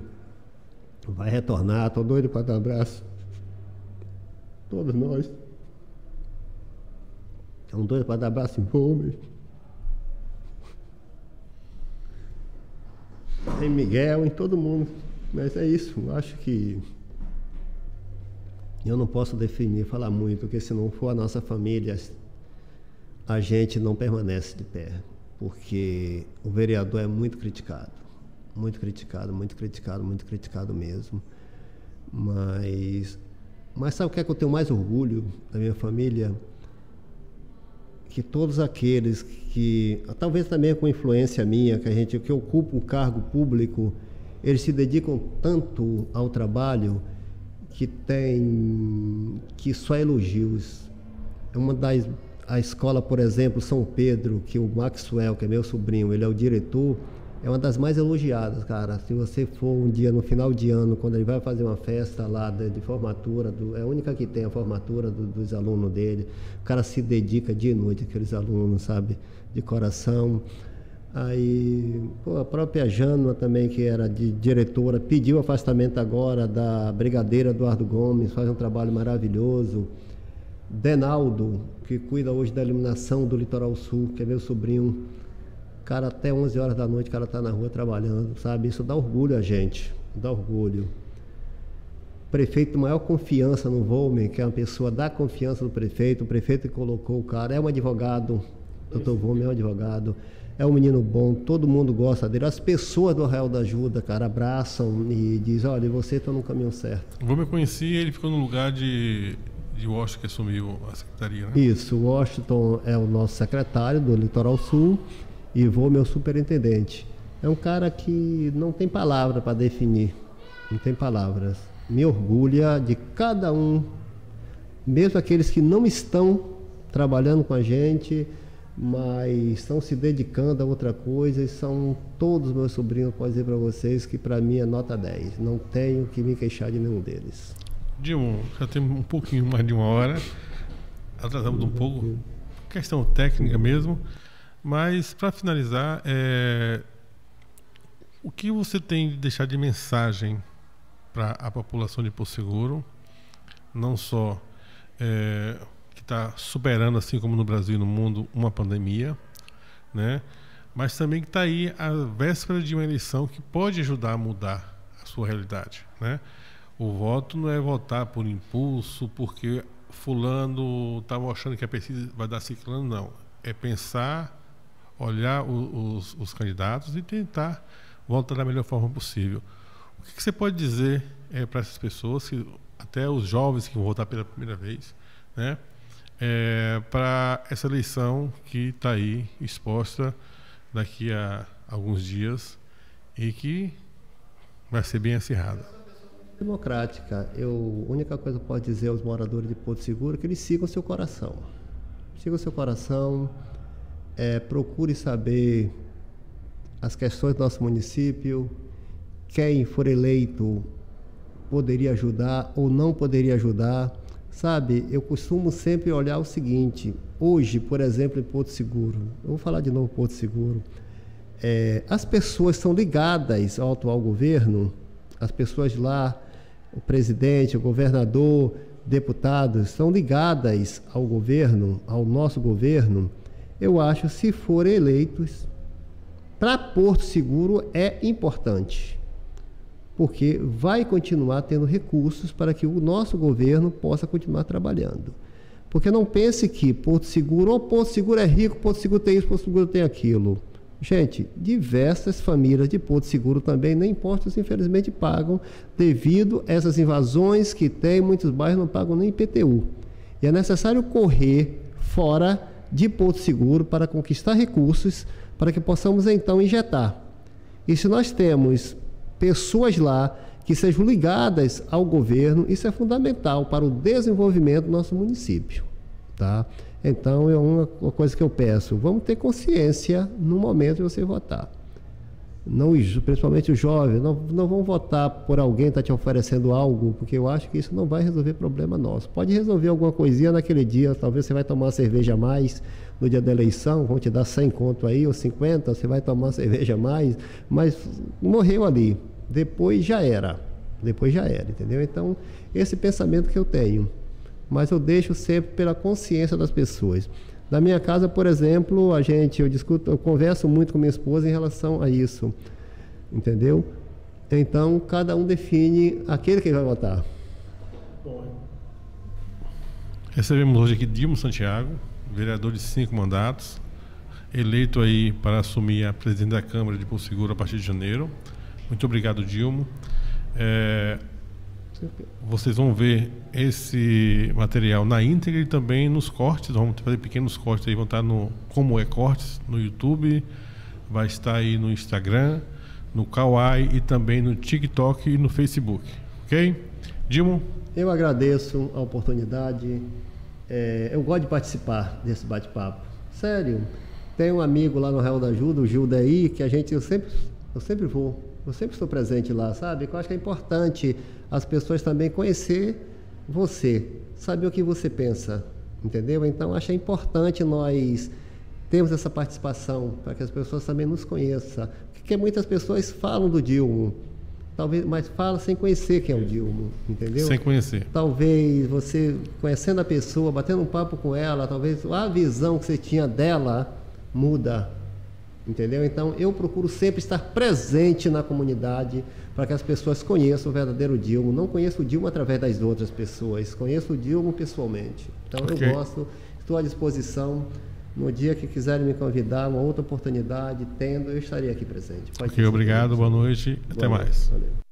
vai retornar. Tô doido para dar um abraço. Todos nós. Estamos doidos para dar abraço em Volmer. Em Miguel, em todo mundo. Mas é isso, acho que eu não posso falar muito, porque se não for a nossa família, a gente não permanece de pé, porque o vereador é muito criticado, muito criticado, muito criticado, muito criticado mesmo. Mas sabe o que é que eu tenho mais orgulho da minha família? Que todos aqueles que, talvez também com influência minha, que ocupa um cargo público, eles se dedicam tanto ao trabalho que só elogios. A escola, por exemplo, São Pedro, que o Maxwell, que é meu sobrinho, ele é o diretor, é uma das mais elogiadas, cara. Se você for um dia no final de ano, quando ele vai fazer uma festa lá de formatura, é a única que tem a formatura dos alunos dele, o cara se dedica dia e noite àqueles alunos, sabe? De coração. Aí, pô, a própria Jânua também, que era de diretora, pediu afastamento agora da brigadeira Eduardo Gomes, faz um trabalho maravilhoso. Denaldo, que cuida hoje da iluminação do Litoral Sul, que é meu sobrinho. Cara, até 11 horas da noite o cara tá na rua trabalhando, sabe? Isso dá orgulho a gente, dá orgulho. Prefeito, maior confiança no Volmer, que é uma pessoa da confiança do prefeito, o prefeito que colocou o cara, é um advogado, doutor Volmer é um advogado, é um menino bom, todo mundo gosta dele. As pessoas do Arraial da Ajuda, cara, abraçam e dizem, olha, você está no caminho certo. O Volmer conheci, ele ficou no lugar de Washington, que assumiu a secretaria, né? Isso, o Washington é o nosso secretário do Litoral Sul e Volmer é o superintendente. É um cara que não tem palavra para definir, não tem palavras. Me orgulha de cada um, mesmo aqueles que não estão trabalhando com a gente, mas estão se dedicando a outra coisa, e são todos meus sobrinhos, posso dizer para vocês que para mim é nota 10, não tenho que me queixar de nenhum deles. Dilma, já temos um pouquinho mais de uma hora, atrasamos um pouco, questão técnica mesmo, mas para finalizar, o que você tem de deixar de mensagem para a população de Porto Seguro, não só que está superando, assim como no Brasil e no mundo, uma pandemia, né? Mas também que está aí a véspera de uma eleição que pode ajudar a mudar a sua realidade, né? O voto não é votar por impulso, porque fulano está mostrando que a pesquisa vai dar ciclano, não. É pensar, olhar os candidatos e tentar votar da melhor forma possível. O que você pode dizer para essas pessoas, até os jovens que vão votar pela primeira vez, né? Para essa eleição que está aí exposta daqui a alguns dias e que vai ser bem acirrada? Democrática. A única coisa que eu posso dizer aos moradores de Porto Seguro é que eles sigam seu coração. Sigam seu coração, procure saber as questões do nosso município, quem for eleito poderia ajudar ou não poderia ajudar. Sabe, eu costumo sempre olhar o seguinte, hoje, por exemplo, em Porto Seguro, eu vou falar de novo Porto Seguro, as pessoas são ligadas ao atual governo, as pessoas lá, o presidente, o governador, deputados, são ligadas ao governo, ao nosso governo. Eu acho, se forem eleitos, para Porto Seguro é importante, porque vai continuar tendo recursos para que o nosso governo possa continuar trabalhando. Porque não pense que Porto Seguro, Porto Seguro é rico, Porto Seguro tem isso, Porto Seguro tem aquilo. Gente, diversas famílias de Porto Seguro também nem impostos, infelizmente, pagam, devido a essas invasões que tem, muitos bairros não pagam nem IPTU. E é necessário correr fora de Porto Seguro para conquistar recursos, para que possamos então injetar. E se nós temos pessoas lá que sejam ligadas ao governo, isso é fundamental para o desenvolvimento do nosso município, tá? Então, é uma coisa que eu peço, vamos ter consciência no momento de você votar. Não, principalmente os jovens, não vão votar por alguém que está te oferecendo algo, porque eu acho que isso não vai resolver problema nosso. Pode resolver alguma coisinha naquele dia, talvez você vai tomar uma cerveja a mais no dia da eleição, vão te dar 100 conto aí, ou 50, você vai tomar uma cerveja a mais, mas morreu ali, depois já era, entendeu? Então, esse pensamento que eu tenho, mas eu deixo sempre pela consciência das pessoas. Na minha casa, por exemplo, eu converso muito com minha esposa em relação a isso, entendeu? Então, cada um define aquele que vai votar. Recebemos hoje aqui Dilma Santiago, vereador de 5 mandatos, eleito aí para assumir a presidente da Câmara de Porto Seguro a partir de janeiro. Muito obrigado, Dilma. Vocês vão ver esse material na íntegra e também nos cortes. Vamos fazer pequenos cortes aí, vão estar no Como é Cortes no YouTube, vai estar aí no Instagram, no Kawaii e também no TikTok e no Facebook, ok? Dilma? Eu agradeço a oportunidade, eu gosto de participar desse bate-papo, sério. Tem um amigo lá no Arraial da Ajuda, o Gildaí, que eu sempre Eu sempre vou, eu sempre estou presente lá, sabe? Eu acho que é importante as pessoas também conhecer você, saber o que você pensa, entendeu? Então, acho importante nós termos essa participação, para que as pessoas também nos conheçam. Porque muitas pessoas falam do Dilma, talvez, mas falam sem conhecer quem é o Dilma, entendeu? Sem conhecer. Talvez você, conhecendo a pessoa, batendo um papo com ela, talvez a visão que você tinha dela muda, entendeu? Então, eu procuro sempre estar presente na comunidade para que as pessoas conheçam o verdadeiro Dilma. Não conheço o Dilma através das outras pessoas, conheço o Dilma pessoalmente. Então, eu gosto, estou à disposição. No dia que quiserem me convidar, uma outra oportunidade, tendo, eu estarei aqui presente. Ok, obrigado, boa noite, até mais. Valeu.